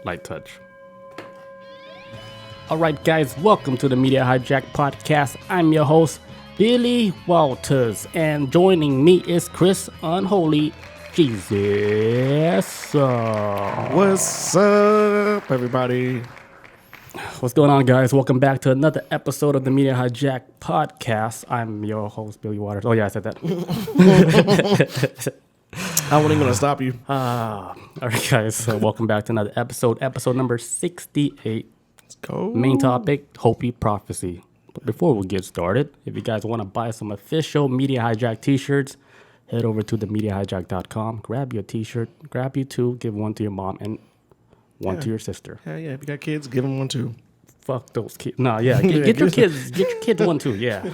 Light touch. All right, guys, welcome to the Media Hijack Podcast. I'm your host, Billy Walters, and joining me is Chris Unholy Jesus. What's up, everybody? What's going on, guys? Welcome back to another episode of the Media Hijack Podcast. I'm your host, Billy Waters. Oh, yeah, I said that. I wasn't even going to stop you. All right, guys, so welcome back to another episode number 68. Let's go. Main topic, Hopi prophecy. But before we get started, if you guys want to buy some official Media Hijack t-shirts, head over to themediahijack.com, grab your t-shirt, grab you two, give one to your mom and one to your sister. Yeah, if you got kids, give them one too. Fuck those kids. No, yeah, get your kids one too, yeah.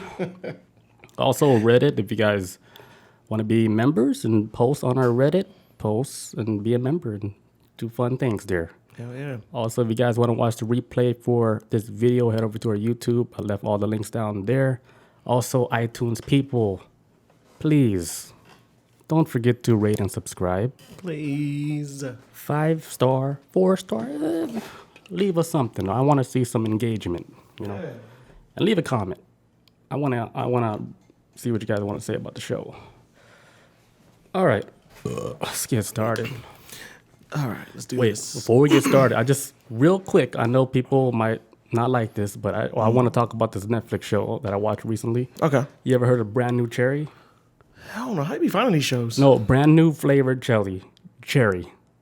Also, Reddit, if you guys want to be members and post on our Reddit, post and be a member and do fun things there. Hell yeah. Also, if you guys want to watch the replay for this video, head over to our YouTube. I left all the links down there. Also, iTunes people, please don't forget to rate and subscribe. Please. 5-star, 4-star, leave us something. I want to see some engagement, and leave a comment. I want to see what you guys want to say about the show. All right, let's get started. All right, let's do Wait, this. before we get started, I just real quick. I know people might not like this, but I want to talk about this Netflix show that I watched recently. Okay. You ever heard of Brand New Cherry? I don't know. How you be finding these shows? No, Brand New Flavored Cherry.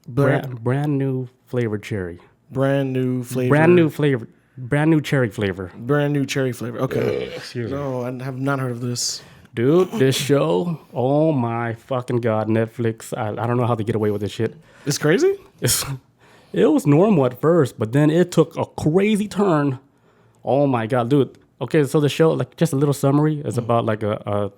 Brand New Flavored Cherry. new flavor. Brand new flavor. Brand new cherry flavor. Brand new cherry flavor. Okay. Excuse me. No, I have not heard of this. Dude, this show, oh my fucking God, Netflix. I don't know how to get away with this shit. It's crazy? It was normal at first, but then it took a crazy turn. Oh my God, dude. Okay, so the show, like just a little summary, is about like a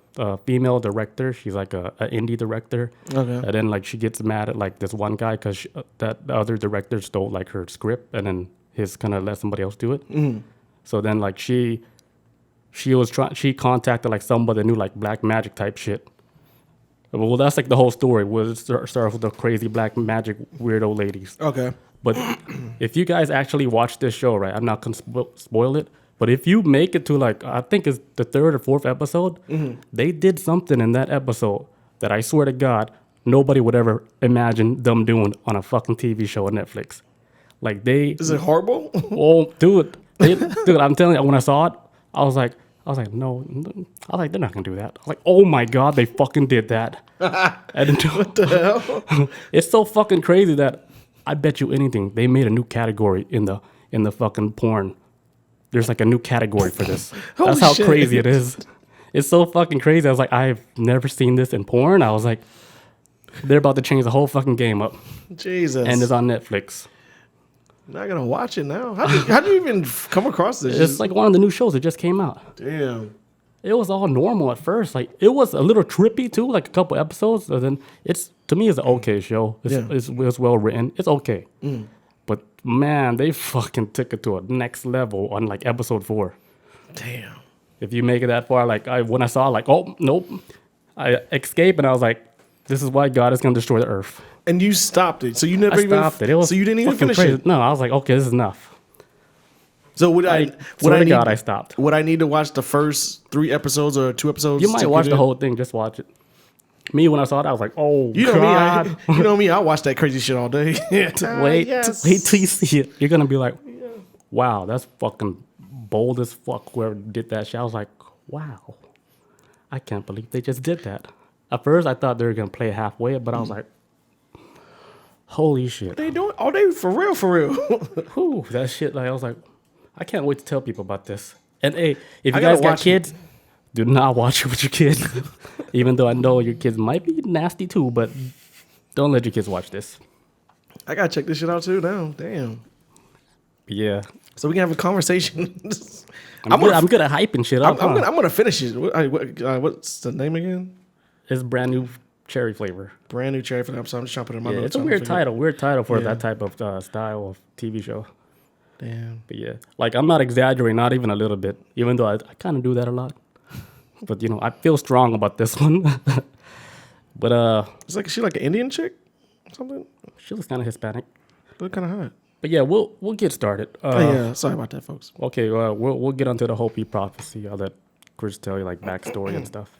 female director. She's like a indie director. Okay. And then like she gets mad at like this one guy because that the other director stole like her script and then his kind of let somebody else do it. Mm-hmm. So then like she contacted like somebody that knew like black magic type shit. Well, that's like the whole story. It starts with the crazy black magic weirdo ladies. Okay. But if you guys actually watch this show, right, I'm not going to spoil it, but if you make it to like, I think it's the 3rd or 4th episode, they did something in that episode that I swear to God, nobody would ever imagine them doing on a fucking TV show on Netflix. Like Is it horrible? Oh, dude, I'm telling you, when I saw it, I was like, no. I was like, they're not gonna do that. I was like, oh my God, they fucking did that. What the hell? It's so fucking crazy that I bet you anything they made a new category in the fucking porn. There's like a new category for this. That's how crazy it is. It's so fucking crazy. I was like, I've never seen this in porn. I was like, they're about to change the whole fucking game up. Jesus. And it's on Netflix. Not gonna watch it now. How'd you even come across this? It's like one of the new shows that just came out. Damn. It was all normal at first. Like it was a little trippy too, like a couple episodes. And then to me, it's an okay show. It's well written. It's okay. But man, they fucking took it to a next level on like episode 4. Damn. If you make it that far, like when I saw, like, oh nope, I escaped, and I was like, this is why God is gonna destroy the earth. And you stopped it, so you never stopped it. It was so you didn't even finish crazy. it. No, I was like, okay, this is enough. So would I stopped. Would I need to watch the first 3 episodes or 2 episodes? You might watch the whole thing. Just watch it. Me, when I saw it, I was like, oh, you know God. me. You know me. I watch that crazy shit all day. Wait till you see it. You're gonna be like, wow, that's fucking bold as fuck. Whoever did that shit, I was like, wow, I can't believe they just did that. At first, I thought they were gonna play it halfway, but I was like, holy shit. What they doing? Oh, they for real, for real. Whew, that shit. Like I was like, I can't wait to tell people about this. And hey, if you guys got kids, do not watch it with your kids. Even though I know your kids might be nasty too, but don't let your kids watch this. I gotta check this shit out too now. Damn. Yeah. So we can have a conversation. I'm good at hyping shit up. I'm gonna finish it. What's the name again? It's brand new cherry flavor. Brand new cherry flavor. So I'm just trying to put it in my notes. It's a weird title for that type of style of TV show. Damn. But yeah, like I'm not exaggerating, not even a little bit. Even though I kind of do that a lot. But I feel strong about this one. But it's like, is she like an Indian chick or something? She looks kind of Hispanic. Look kind of hot. But yeah, we'll get started. Yeah, sorry about that, folks. Okay, we'll get onto the Hopi prophecy. I'll let Chris tell you like backstory and stuff.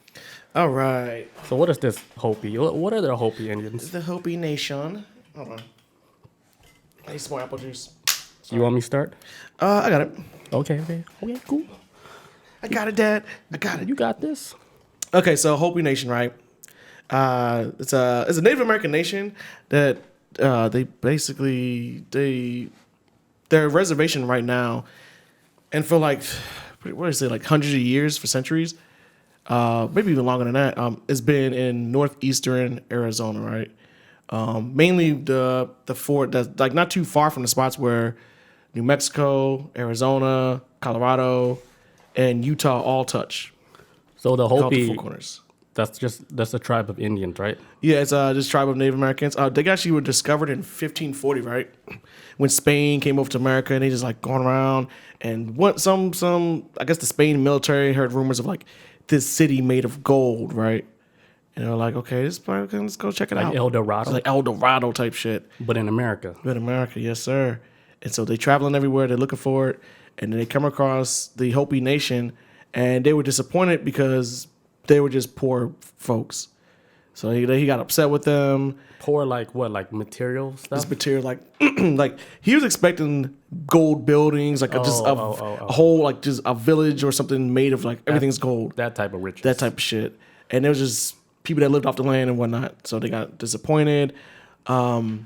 All right. So what is this Hopi? What are the Hopi Indians? The Hopi Nation. Hold on. I need some more apple juice. You want me to start? I got it. Okay, cool. I got it, Dad. I got it. You got this. Okay, so Hopi Nation, right? It's a Native American nation that they basically their reservation right now, and for like what do you say, like hundreds of years, for centuries, maybe even longer than that, it's been in northeastern Arizona, right? Mainly the fort that's like not too far from the spots where New Mexico, Arizona, Colorado, and Utah all touch. So the Called the Hopi, Four Corners. that's a tribe of Indians, right? Yeah, it's this tribe of Native Americans. They actually were discovered in 1540, right? When Spain came over to America, and they just like going around and what some I guess the Spain military heard rumors of like this city made of gold, right? And they're like, okay, let's go check it out. El Dorado? It's like El Dorado type shit. But in America. In America, yes, sir. And so they're traveling everywhere. They're looking for it, and then they come across the Hopi Nation, and they were disappointed because they were just poor folks. So he got upset with them. Poor like what? Like material stuff? This material, like like he was expecting gold buildings, like a whole like just a village or something made of like everything's gold. That type of riches. That type of shit. And there was just people that lived off the land and whatnot. So they got disappointed. Did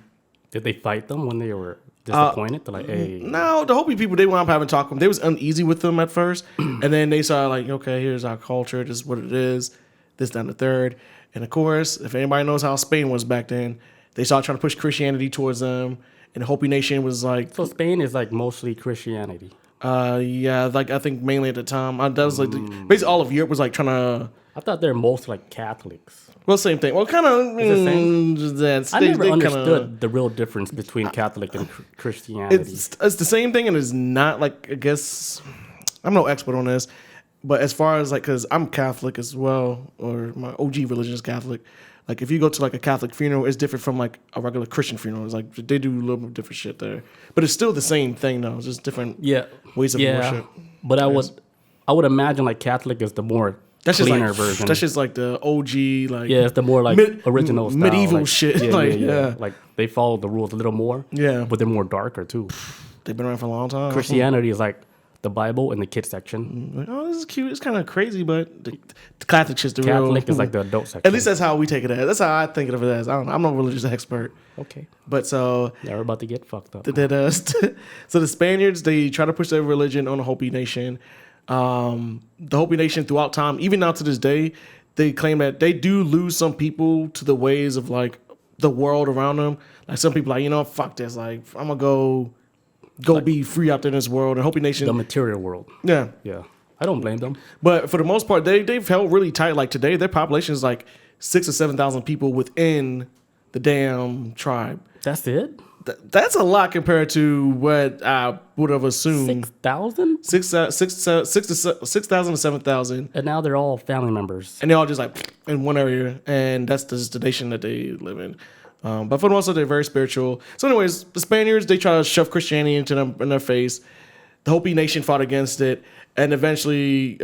they fight them when they were disappointed? They're like, hey. No, the Hopi people, they went up having talk with them. They was uneasy with them at first. And then they saw like, okay, here's our culture. This is what it is. This, down the third. And of course, if anybody knows how Spain was back then, they started trying to push Christianity towards them. And the Hopi Nation was like... So Spain is like mostly Christianity. Yeah, like I think mainly at the time. That was like... basically all of Europe was like trying to... I thought they're most like Catholics. Well, same thing. Well, kind of... I never understood the real difference between Catholic and Christianity. It's the same thing, and it's not like, I guess... I'm no expert on this. But as far as like, because I'm Catholic as well, or my OG religion is Catholic. Like if you go to like a Catholic funeral, it's different from like a regular Christian funeral. It's like they do a little bit different shit there, but it's still the same thing though. It's just different ways of worship. But I would imagine like Catholic is the more cleaner version. That's just like the OG like it's the more like original style, medieval like, shit. Like they follow the rules a little more. Yeah, but they're more darker too. They've been around for a long time. Christianity is like the Bible in the kids section. Like, oh, this is cute. It's kind of crazy, but the Catholic shit's the Catholic real. is like the adult section. At least that's how we take it as. That's how I think of it as. I don't know. I'm not a religious expert. Okay. But so... Yeah, we're about to get fucked up. So the Spaniards, they try to push their religion on the Hopi Nation. The Hopi Nation throughout time, even now to this day, they claim that they do lose some people to the ways of like the world around them. Like some people like, fuck this. Like I'm going to go like, be free out there in this world. And Hopi Nation... The material world. Yeah. Yeah. I don't blame them. But for the most part, they've held really tight. Like today, their population is like 6,000 or 7,000 people within the damn tribe. That's it? That's a lot compared to what I would have assumed. 6,000? 6,000 to 7,000. And now they're all family members. And they're all just like in one area. And that's just the nation that they live in. But for the most part, they're very spiritual. So anyways, the Spaniards, they try to shove Christianity into them in their face. The Hopi Nation fought against it. And eventually,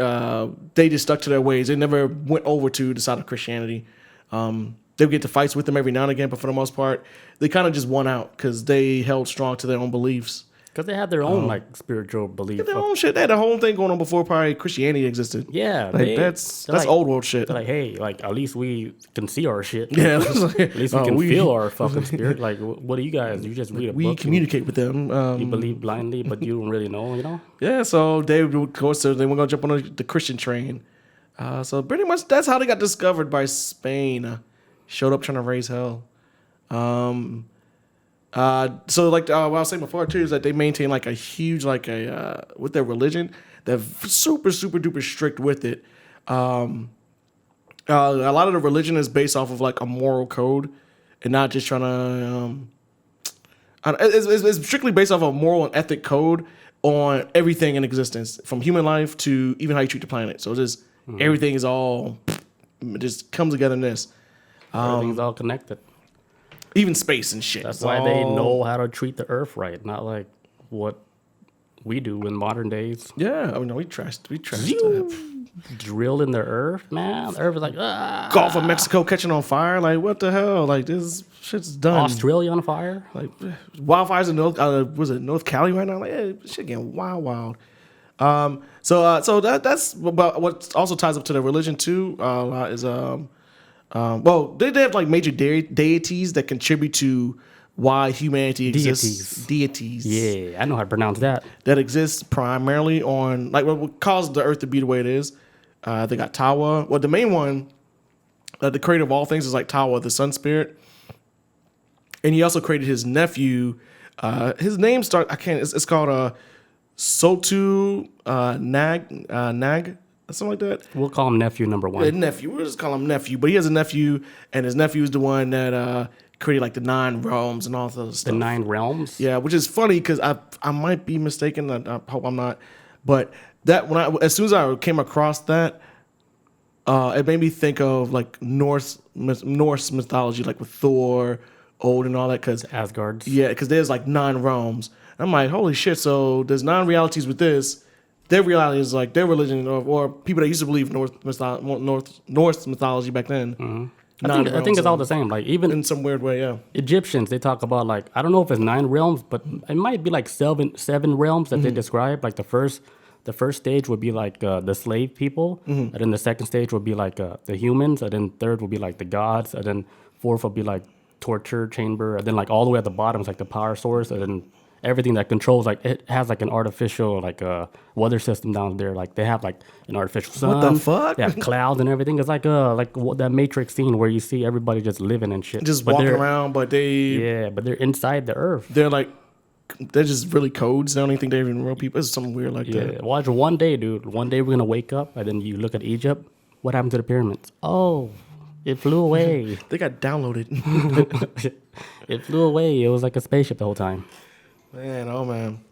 they just stuck to their ways. They never went over to the side of Christianity. They would get to fights with them every now and again, but for the most part, they kind of just won out because they held strong to their own beliefs. Because they had their own like spiritual belief. Their own shit. They had a whole thing going on before probably Christianity existed. Yeah, like, that's like, old world shit. They're like, hey, like at least we can see our shit. Yeah, at least we can feel our fucking spirit. Like, what do you guys? You just read a book. We communicate with them. You believe blindly, but you don't really know. Yeah, so they of course they were gonna jump on the Christian train. So pretty much that's how they got discovered by Spain. Showed up trying to raise hell. So like what I was saying before too is that they maintain like a huge with their religion, they're super duper strict with it. A lot of the religion is based off of like a moral code, and not just trying to. It's strictly based off of a moral and ethic code on everything in existence, from human life to even how you treat the planet. So just everything is all it just comes together in this. Everything's all connected. even space and shit. That's It's why they all- know how to treat the earth right, not like what we do in modern days. Yeah, I mean, we trashed. Drilled in the earth, man. The earth is like, Gulf of Mexico catching on fire. Like, what the hell? Like, this shit's done. Australia on fire. Like, wildfires in North Cali right now? Like, yeah, shit getting wild. So that's about what also ties up to the religion too. A lot is well, they have like major deities that contribute to why humanity exists. Deities. Yeah, I know how to pronounce that. That exists primarily on like what caused the earth to be the way it is. They got Tawa. Well, the main one, the creator of all things, is like Tawa, the sun spirit, and he also created his nephew. His name It's called Sotu Nag, something like that. We'll call him nephew number one. Yeah, nephew. We'll just call him nephew. But he has a nephew, and his nephew is the one that created like the 9 realms and all those stuff. The 9 realms. Yeah, which is funny because I might be mistaken. I hope I'm not. But that as soon as I came across that, it made me think of like Norse mythology, like with Thor, Odin, and all that. Because Asgard's. yeah, because there's like 9 realms. I'm like, holy shit! So there's 9 realities with this. Their reality is like their religion, or people that used to believe Norse mythology back then. Mm-hmm. I think it's all the same. Like even in some weird way, yeah. Egyptians, they talk about like I don't know if it's 9 realms, but it might be like seven realms that they describe. Like the first stage would be like the slave people, and then the second stage would be like the humans, and then third would be like the gods, and then fourth would be like torture chamber, and then like all the way at the bottom is like the power source, and then everything that controls, like it has like an artificial like weather system down there. Like they have like an artificial sun. What the fuck? They have clouds and everything. It's like that Matrix scene where you see everybody just living and shit, just walking around, but they're inside the earth. They're just really codes. I don't even think they're even real people. It's something weird like that. Watch one day, dude. One day we're gonna wake up and then you look at Egypt. What happened to the pyramids? Oh, it flew away. They got downloaded. It flew away. It was like a spaceship the whole time. Man, oh man.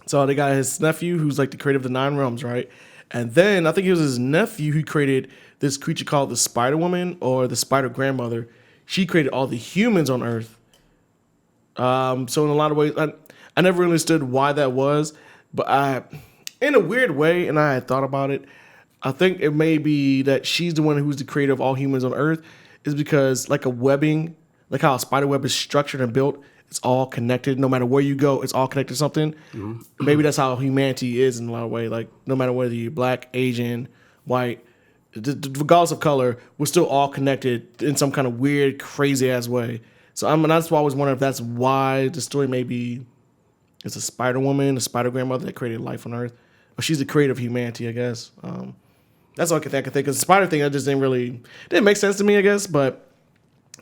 So they got his nephew who's like the creator of the 9 realms, right? And then I think it was his nephew who created this creature called the Spider Woman or the Spider Grandmother. She created all the humans on Earth. So in a lot of ways, I never really understood why that was, but in a weird way, and I had thought about it, I think it may be that she's the one who's the creator of all humans on Earth, is because like a webbing, like how a spider web is structured and built, it's all connected. No matter where you go, it's all connected to something. Mm-hmm. Maybe that's how humanity is in a lot of ways. Like no matter whether you're black, Asian, white, regardless of color, we're still all connected in some kind of weird, crazy ass way. So that's why I was wondering if that's why the story maybe it's a Spider Woman, a Spider Grandmother that created life on Earth. Or she's the creator of humanity, I guess. That's all I could think. Because the spider thing, that just didn't make sense to me, I guess. But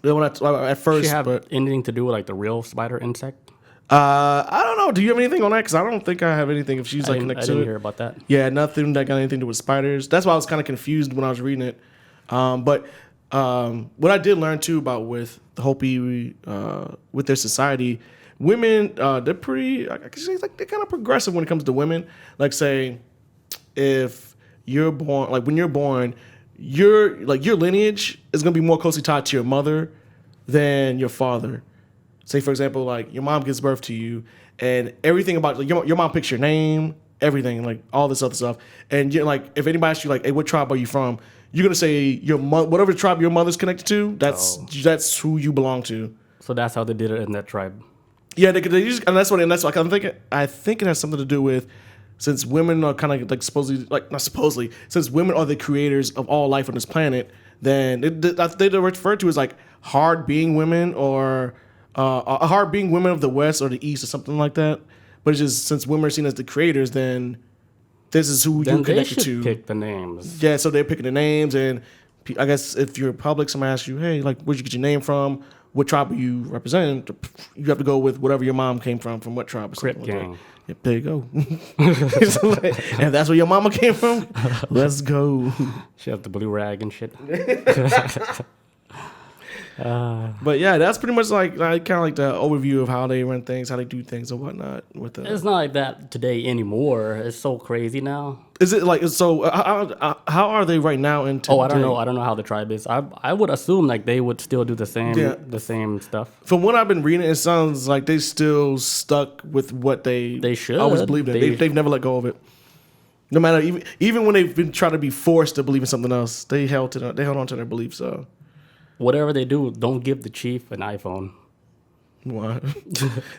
when at first, Does she have anything to do with like the real spider insect? I don't know. Do you have anything on that? Because I don't think I have anything. If she's like connected to it, I didn't hear about that. Yeah, nothing that got anything to do with spiders. That's why I was kind of confused when I was reading it. But what I did learn too about with the Hopi, with their society, women, they're pretty. I can say like they're kind of progressive when it comes to women. Like say, if you're born, like when you're born, your lineage is gonna be more closely tied to your mother than your father. Say for example, like your mom gives birth to you, and everything about like, your mom picks your name, everything, like all this other stuff. And you're like, if anybody asks you like, hey, what tribe are you from? You're gonna say whatever tribe your mother's connected to. That's who you belong to. So that's how they did it in that tribe. Yeah, they just, and that's like I think it has something to do with, since women are kind of like since women are the creators of all life on this planet, then they're referred to as like hard being women or hard being women of the West or the East or something like that. But it's just since women are seen as the creators, then this is who you're connected to. Pick the names. Yeah, so they're picking the names, and I guess if you're public, someone asks you, hey, like, where'd you get your name from? What tribe are you represent? You have to go with whatever your mom came from what tribe. Or Crip gang. Like yep, there you go. If that's where your mama came from, let's go. She has the blue rag and shit. But yeah, that's pretty much like kind of like the overview of how they run things, how they do things, and whatnot. With the, It's not like that today anymore. It's so crazy now. is it like so? How are they right now? In today? Oh, I don't know. I don't know how the tribe is. I would assume like they would still do the same stuff. From what I've been reading, it sounds like they still stuck with what they should. always believed in. They've never let go of it. No matter even when they've been trying to be forced to believe in something else, they held on to their beliefs. So whatever they do, don't give the chief an iPhone. what?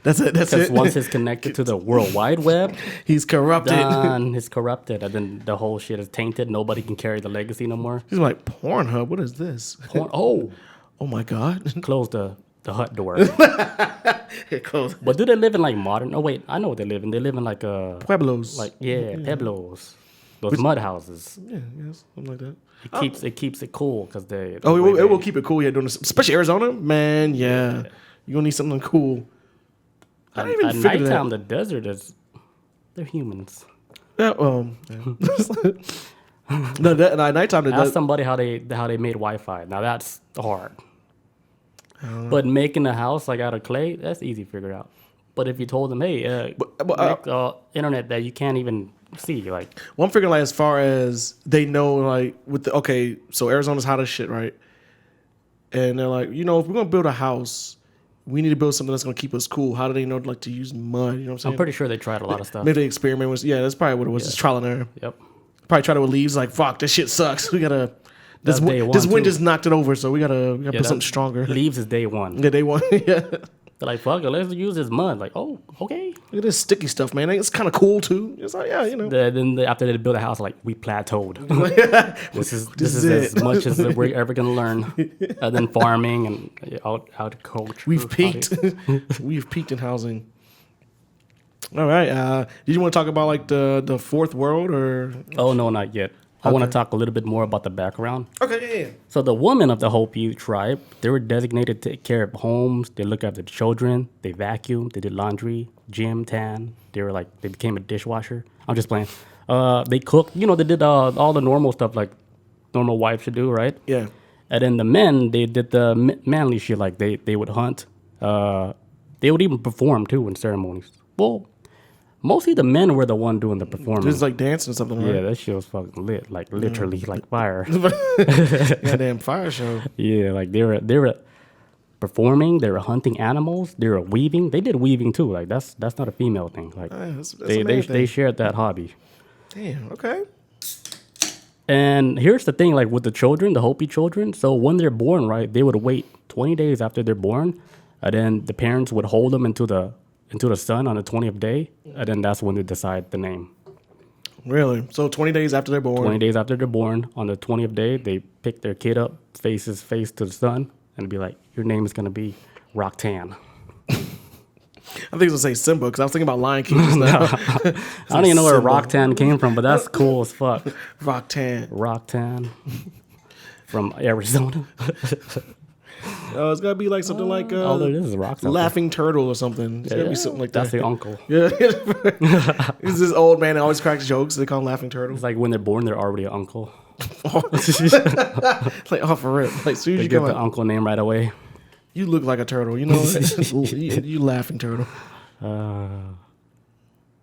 That's it. That's Because it. once it's connected to the World Wide Web, He's corrupted. done. It's corrupted, and then the whole shit is tainted. Nobody can carry the legacy no more. He's like Pornhub. What is this? Oh, my God! close the hut door. It closed. But do they live in like modern? Oh wait, I know what they live in. They live in like Pueblos. pueblos, those mud houses. Yeah, yes, something like that. It keeps it cool because they. Oh, it will keep it cool. Yeah, doing this, especially Arizona, man. Yeah, you're gonna need something cool. I didn't even At figure nighttime, that. the desert is. They're humans. Yeah, no, that, at nighttime, Ask somebody how they made Wi-Fi. Now that's hard. But making a house like out of clay, that's easy to figure out. But if you told them, hey, make internet that you can't even see, like. well, I'm figuring like as far as they know, like with so Arizona's hot as shit, right? And they're like, if we're gonna build a house, we need to build something that's gonna keep us cool. How do they know like to use mud? You know what I'm saying? I'm pretty sure they tried a lot of stuff. Maybe they experiment with. Yeah, that's probably what it was. Just trial and error. Yep. Probably tried it with leaves. Like fuck, this shit sucks. We gotta. This day one, wind too. just knocked it over, so we gotta put something stronger. Leaves is day one. Yeah, they want. Yeah. They're like, fuck it, let's use this mud. Like, oh, okay. Look at this sticky stuff, man. It's kind of cool too. It's like, yeah, After they build a house, like, we plateaued. this is it. as much as we're ever gonna learn. And then farming and agriculture. We've peaked. We've peaked in housing. All right. Did you want to talk about like the fourth world or? Oh no, not yet. I want to talk a little bit more about the background. Okay, yeah. So the women of the Hopi tribe, they were designated to take care of homes. They look after the children. They vacuum. They did laundry, gym, tan. They became a dishwasher. I'm just playing. They cooked. They did all the normal stuff like normal wives should do, right? Yeah. And then the men, they did the manly shit. Like they would hunt. They would even perform too in ceremonies. Well, mostly the men were the one doing the performing. Just like dancing or something, right? Yeah, that shit was fucking lit. Like literally, like fire. Goddamn fire show. Yeah, like they were performing. They were hunting animals. They were weaving. They did weaving too. Like that's not a female thing. Like That's a man they thing. shared that hobby. Damn. Okay. And here's the thing, like with the children, the Hopi children. So when they're born, right, they would wait 20 days after they're born, and then the parents would hold them into the sun on the 20th day, and then that's when they decide the name. Really? So 20 days after they're born. 20 days after they're born, on the 20th day, they pick their kid up, face his face to the sun, and be like, your name is going to be Rocktan. I think it's gonna say Simba because I was thinking about Lion King just now. I don't even know where Simba. Rocktan came from, but that's cool as fuck. Rocktan. Rocktan from Arizona. It's gotta be like something like Oh, there is Rocktan. Laughing Turtle or something. It's gotta be something like that. That's the uncle. Yeah. He's this old man that always cracks jokes. They call him Laughing Turtle. It's like when they're born, they're already an uncle. Like, oh, for real. Like, as soon as They you get come the out, uncle name right away. you look like a turtle. You know, you Laughing Turtle.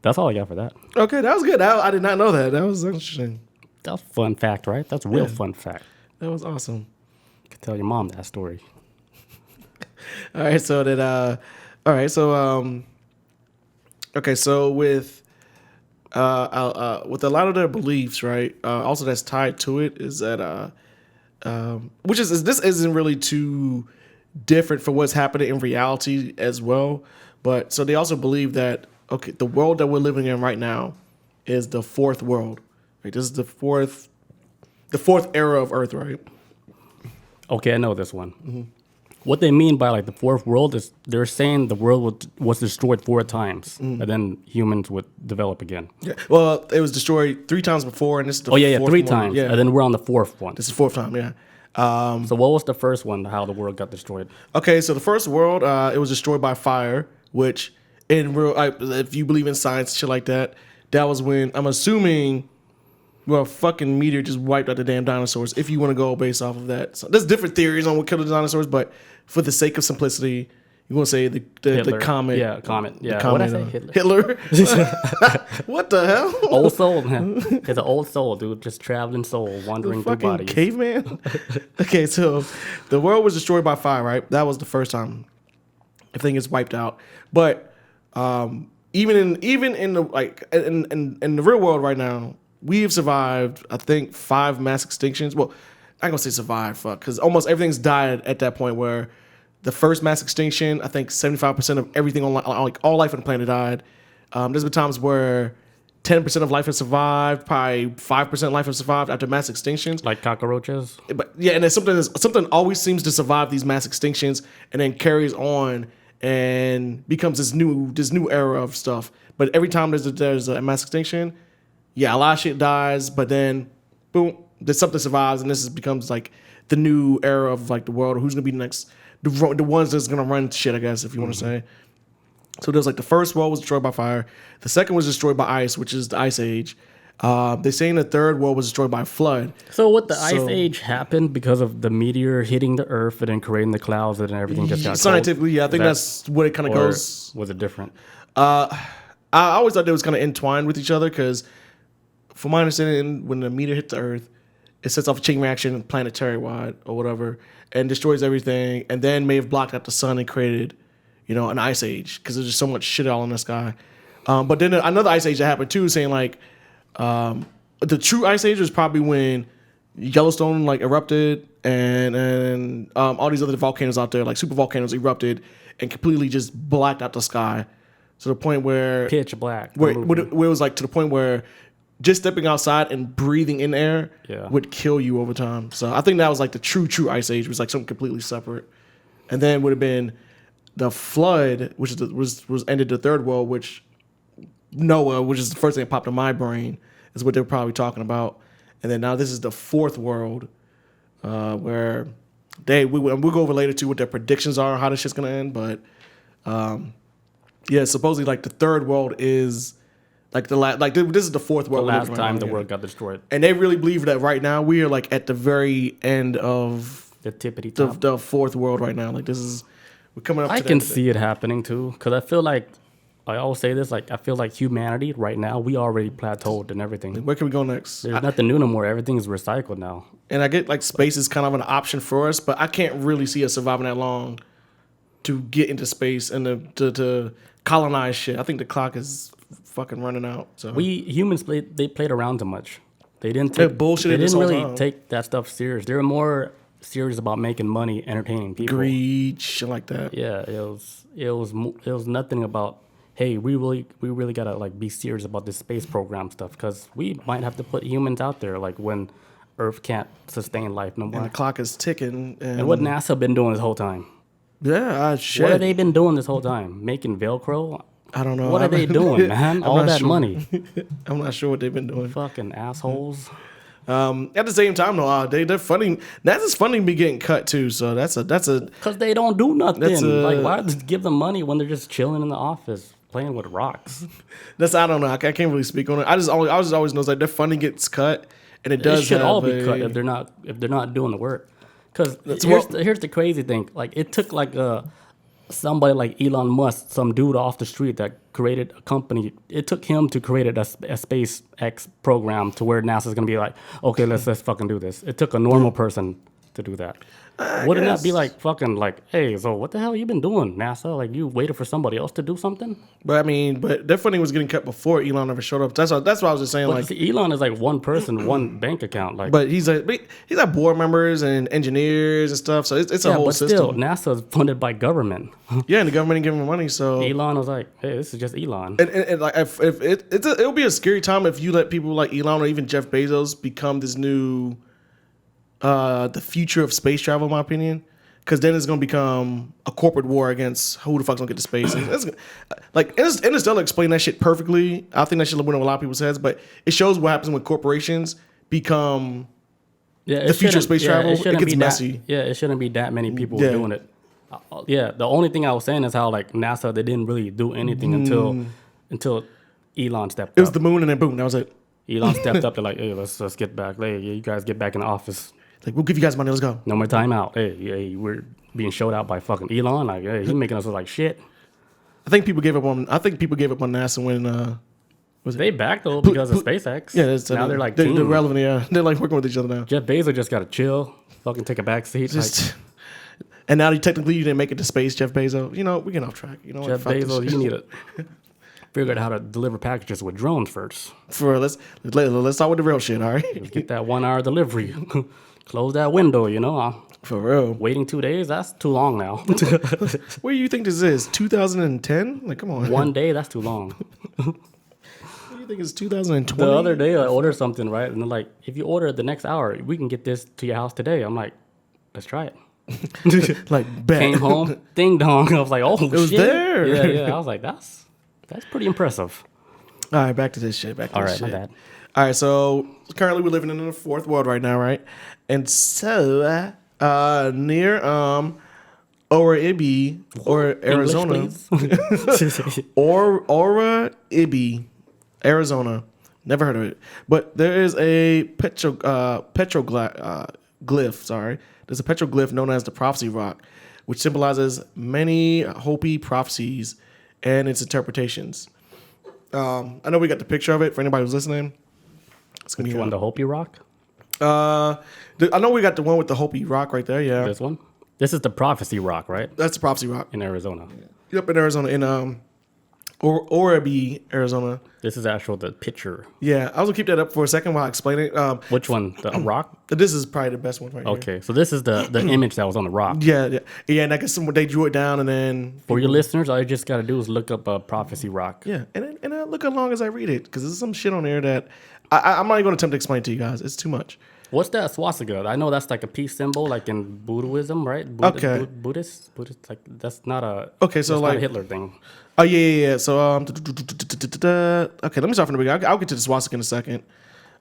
That's all I got for that. Okay, that was good. I did not know that. That was interesting. That's a fun fact, right? That's a real fun fact. That was awesome. You can tell your mom that story. All right, so okay, so with a lot of their beliefs, right? Also, that's tied to it is that which is this isn't really too different from what's happening in reality as well. But so they also believe that the world that we're living in right now is the fourth world. Right, this is the fourth era of Earth, right? Okay, I know this one. What they mean by like the fourth world is they're saying the world was destroyed 4 times, and then humans would develop again. Yeah. Well, it was destroyed 3 times before, and this is the fourth 3 one. times, Yeah, and then we're on the 4th one. this is the 4th time. Yeah. So what was the first one? How the world got destroyed? Okay, so the first world, it was destroyed by fire, which in real, if you believe in science, shit like that, that was when I'm assuming well, fucking meteor just wiped out the damn dinosaurs. If you want to go based off of that, so there's different theories on what killed the dinosaurs, but for the sake of simplicity, you want to say the comet. Yeah, comet. Yeah, what I say? Hitler. What the hell? Old soul, man. It's an old soul, dude. Just traveling soul, wandering through Fucking bodies. caveman. Okay, so the world was destroyed by fire, right? That was the first time everything is wiped out. But even in the like in the real world right now, we have survived, I think, 5 mass extinctions. Well, I ain't gonna say survived, fuck, because almost everything's died at that point where the first mass extinction, I think 75% of everything on like all life on the planet died. There's been times where 10% of life has survived, probably 5% of life has survived after mass extinctions. Like cockroaches. But yeah, and there's something always seems to survive these mass extinctions and then carries on and becomes this new era of stuff. But every time there's a mass extinction, yeah, a lot of shit dies, but then boom, there's something survives, and becomes like the new era of like the world. Who's gonna be the next? The ones that's gonna run shit, I guess, if you want to say. So there's like the first world was destroyed by fire. The second was destroyed by ice, which is the Ice Age. They saying the third world was destroyed by flood. So what the Ice Age happened because of the meteor hitting the Earth and then creating the clouds and everything just got scientifically, cold? yeah, I think that's what it kind of goes. Was it different? I always thought they was kind of entwined with each other because, from my understanding, when the meteor hits the Earth, it sets off a chain reaction planetary wide or whatever and destroys everything, and then may have blocked out the sun and created, an ice age because there's just so much shit all in the sky. But then another ice age that happened too, saying like the true ice age was probably when Yellowstone like erupted and all these other volcanoes out there like super volcanoes erupted and completely just blacked out the sky to the point where pitch black, where it was like to the point where just stepping outside and breathing in air would kill you over time. So I think that was like the true ice age, was like something completely separate. And then would have been the flood, which was ended the third world, which Noah, which is the first thing that popped in my brain, is what they're probably talking about. And then now this is the fourth world, where we'll go over later too what their predictions are, how this shit's gonna end. But supposedly like the third world is like this is the fourth world. The last time the world got destroyed, and they really believe that right now we are like at the very end of the tippity top, the fourth world right now. Like we're coming up. I can see it happening too, because I feel like I always say this. Like I feel like humanity right now, we already plateaued and everything. Where can we go next? There's nothing new no more. Everything is recycled now. And I get like space is kind of an option for us, but I can't really see us surviving that long to get into space and to colonize shit. I think the clock is fucking running out. So we humans played around too much. They didn't take bullshit. They didn't really take that stuff serious. They were more serious about making money, entertaining people, greed, shit like that. Yeah, it was nothing about, hey, we really gotta like be serious about this space program stuff, because we might have to put humans out there like when Earth can't sustain life no more. And the clock is ticking. And what NASA been doing this whole time? Yeah, shit. What have they been doing this whole time? Making Velcro? I don't know. What are they doing, man? All that money. I'm not sure what they've been doing. Fucking assholes. At the same time, though, they're funding. NASA's funding be getting cut too. So that's a. Because they don't do nothing. Like, why give them money when they're just chilling in the office playing with rocks? I don't know. I can't really speak on it. I just always know like their funding gets cut, and it does. It should all be cut if they're not doing the work. Because here's the crazy thing. Like, it took like somebody like Elon Musk, some dude off the street that created a company. It took him to create a SpaceX program to where NASA's gonna be like, okay, let's fucking do this. It took a normal person to do that. Wouldn't that be like fucking like, hey, so what the hell you been doing, NASA? Like, you waited for somebody else to do something? But their funding was getting cut before Elon ever showed up. That's what I was just saying. But like, see, Elon is like one person, one bank account. Like, but he's like board members and engineers and stuff. So it's a whole system. Still, NASA's funded by government. Yeah, and the government ain't giving him money. So Elon was like, hey, this is just Elon. And like, if it'll be a scary time if you let people like Elon or even Jeff Bezos become this new, the future of space travel, in my opinion. Because then it's going to become a corporate war against who the fuck's going to get to space. Like, Interstellar explained that shit perfectly. I think that shit went over a lot of people's heads, but it shows what happens when corporations become the future of space travel. It gets messy. It shouldn't be that many people doing it. The only thing I was saying is how, like, NASA, they didn't really do anything until Elon stepped up. It was the moon and then boom, that was it. Elon stepped up to like, hey, let's get back. Hey, you guys get back in the office. Like, we'll give you guys money. Let's go. No more timeout. Hey, we're being showed out by fucking Elon. Like, hey, he's making us look like shit. I think people gave up on NASA when They backed though because of SpaceX. Yeah, now they're like they're team. relevant. Yeah, they're like working with each other now. Jeff Bezos just got to chill, fucking take a back seat. And now you didn't make it to space, Jeff Bezos. You know, we get off track. You know, Jeff Bezos, you need to figure out how to deliver packages with drones first. Let's start with the real shit. All right, Let's get that 1 hour delivery. Close that window. You know, for real. Waiting 2 days, that's too long now. Where do you think this is? 2010? Like, come on. 1 day, that's too long. What do you think it's 2020? The other day I ordered something, right? And they're like, if you order it the next hour, we can get this to your house today. I'm like, let's try it. Like, bet. Came home, ding dong. I was like, oh, shit. It was there. Yeah. I was like, that's pretty impressive. All right, back to this shit. All right, my bad. All right, so currently we're living in the fourth world right now, right? And so near Ora-Ibi or Arizona, Ora-Ibi, Arizona. Never heard of it, but there is a petroglyph. Sorry, there's a petroglyph known as the Prophecy Rock, which symbolizes many Hopi prophecies and its interpretations. I know we got the picture of it for anybody who's listening. It's gonna Which be one, the Hopi Rock? I know we got the one with the Hopi Rock right there. Yeah, This one? This is the Prophecy Rock, right? that's the Prophecy Rock. In Arizona. Yep, in Arizona, in Ora-Ibi, Arizona. This is the picture. Yeah, I was gonna keep that up for a second while I explain it. Which one? The rock? This is probably the best one right here. Okay, so this is the image that was on the rock. Yeah. And I guess they drew it down, and then For your listeners, all you just got to do is look up a Prophecy Rock. yeah, and I look along as I read it because there's some shit on there that I'm not even gonna attempt to explain to you guys. It's too much. What's that swastika? I know that's like a peace symbol, like in Buddhism, right? Okay. Buddhist, like that's not a So that's like not a Hitler thing. Oh yeah. So okay, let me start from the beginning. I'll get to the swastika in a second.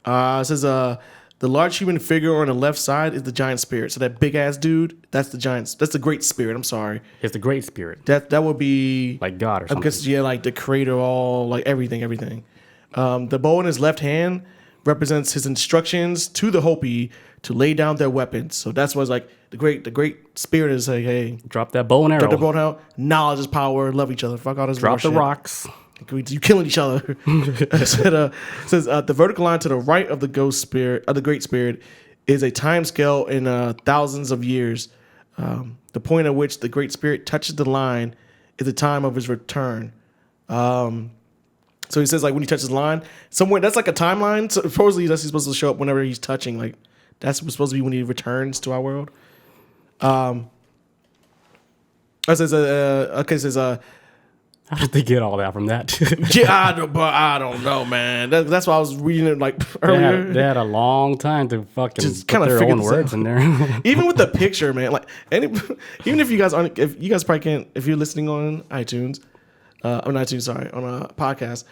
It says the large human figure on the left side is the giant spirit. So that big ass dude, that's the giant. That's the great spirit. I'm sorry. It's the Great Spirit, That would be like God or I something. guess like the creator, all like everything. The bow in his left hand represents his instructions to the Hopi to lay down their weapons. So that's what's like the great spirit is like, hey, Drop that bow and arrow. drop the bow out. Knowledge is power. Love each other. Fuck all this. Drop the bullshit. rocks. You killing each other. It says the vertical line to the right of the ghost spirit, of the great spirit, is a time scale in thousands of years. The point at which the great spirit touches the line is the time of his return. So he says like when he touches the line, somewhere that's like a timeline. So supposedly that's supposed to show up whenever he's touching. Like that's supposed to be when he returns to our world. It says How did they get all that from that? yeah, I don't know, man. That's why I was reading it like earlier. They had a long time to fucking Just put kinda their figure own this words out. in there. Even with the picture, man. Like even if you guys aren't, if you guys probably can't, if you're listening on iTunes, on a podcast,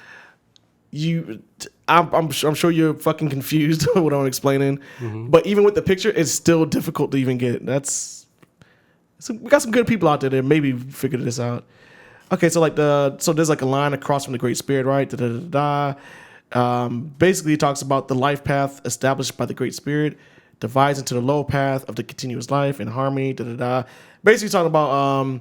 I'm sure you're fucking confused with what I'm explaining. Mm-hmm. But even with the picture, it's still difficult to even get. We got some good people out there that maybe figured this out. Okay, so there's like a line across from the Great Spirit, right? Basically, it talks about the life path established by the Great Spirit divides into the low path of the continuous life in harmony. Basically, talking about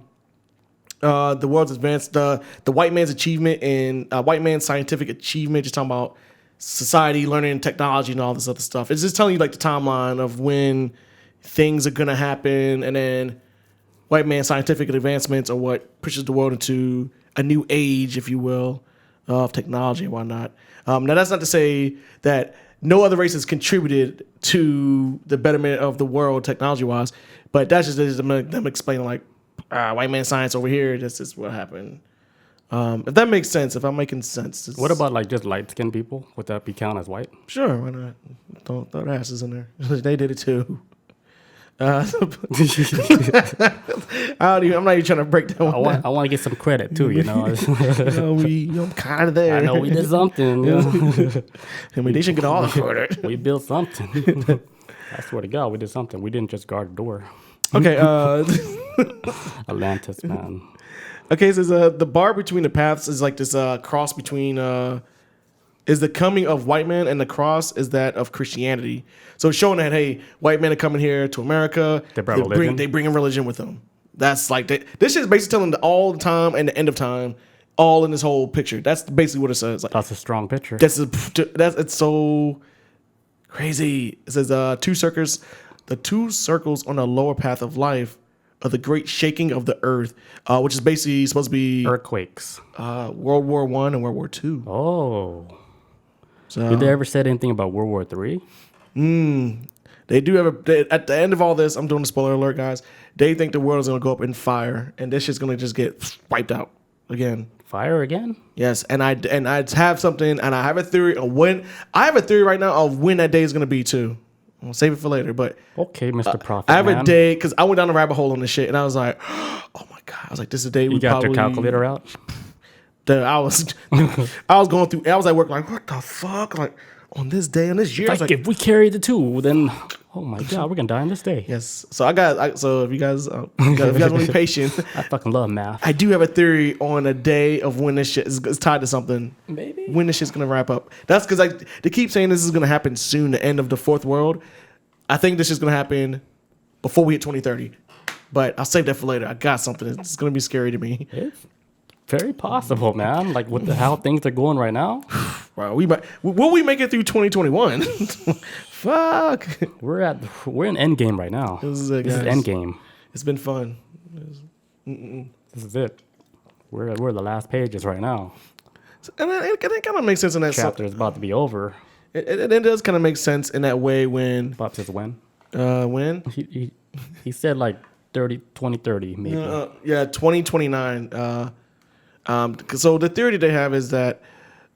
the world's advance, the white man's achievement and white man's scientific achievement. Just talking about society, learning, technology, and all this other stuff. It's just telling you like the timeline of when things are gonna happen, and then white man's scientific advancements are what pushes the world into a new age, if you will, of technology and whatnot. Now, that's not to say that no other races contributed to the betterment of the world technology-wise, but that's just them explaining, like, white man science over here, this is what happened. If that makes sense, if I'm making sense. What about like just light-skinned people? Would that be count as white? Sure, why not? Don't throw their asses in there. They did it too. I'm not even trying to break down. I want to get some credit too, you know. I'm kind of there. I know we did something. You know? I mean, they should get all the credit. We built something. I swear to God, we did something. We didn't just guard the door. Okay. Atlantis, man. Okay, so the bar between the paths is like this cross between is the coming of white man, and the cross is that of Christianity. So it's showing that, hey, white men are coming here to America. They brought religion. They bring religion with them. That's like this shit is basically telling the all the time and the end of time, all in this whole picture. That's basically what it says. Like, That's a strong picture. It's so crazy. It says the two circles on the lower path of life are the great shaking of the earth, which is basically supposed to be Earthquakes. World War I and World War II. Oh. So Did they ever say anything about World War III? they do have at the end of all this, I'm doing a spoiler alert, guys. They think the world is gonna go up in fire, and this shit's gonna just get wiped out again. Fire again? Yes, and I have something, and I have a theory of when. I have a theory right now of when that day is gonna be too. I'll save it for later, but Okay, Mr. Prophet. I have man. a day because I went down the rabbit hole on this shit, and I was like, oh my god, I was like, this is the day we You got probably your calculator out? I was going through. I was at work like, what the fuck, like on this day on this year. I was Like, if we carry the two, then oh my god, we're gonna die on this day. yes. So so if you guys want to be patient, I fucking love math. I do have a theory on a day of when this shit is tied to something. Maybe. When this shit's gonna wrap up. That's because they keep saying this is gonna happen soon, the end of the fourth world. I think this is gonna happen before we hit 2030. But I'll save that for later. I got something. It's gonna be scary to me. It's very possible, man. Like with how things are going right now. Wow, will we make it through 2021? Fuck. We're in Endgame right now. This is it, This is guys. Endgame. It's been fun. This is it. We're the last pages right now. And it kind of makes sense in that. Chapter is about to be over. It does kind of make sense in that way when. Bob says when? When? He said like 2030 maybe. Yeah, 2029. So the theory that they have is that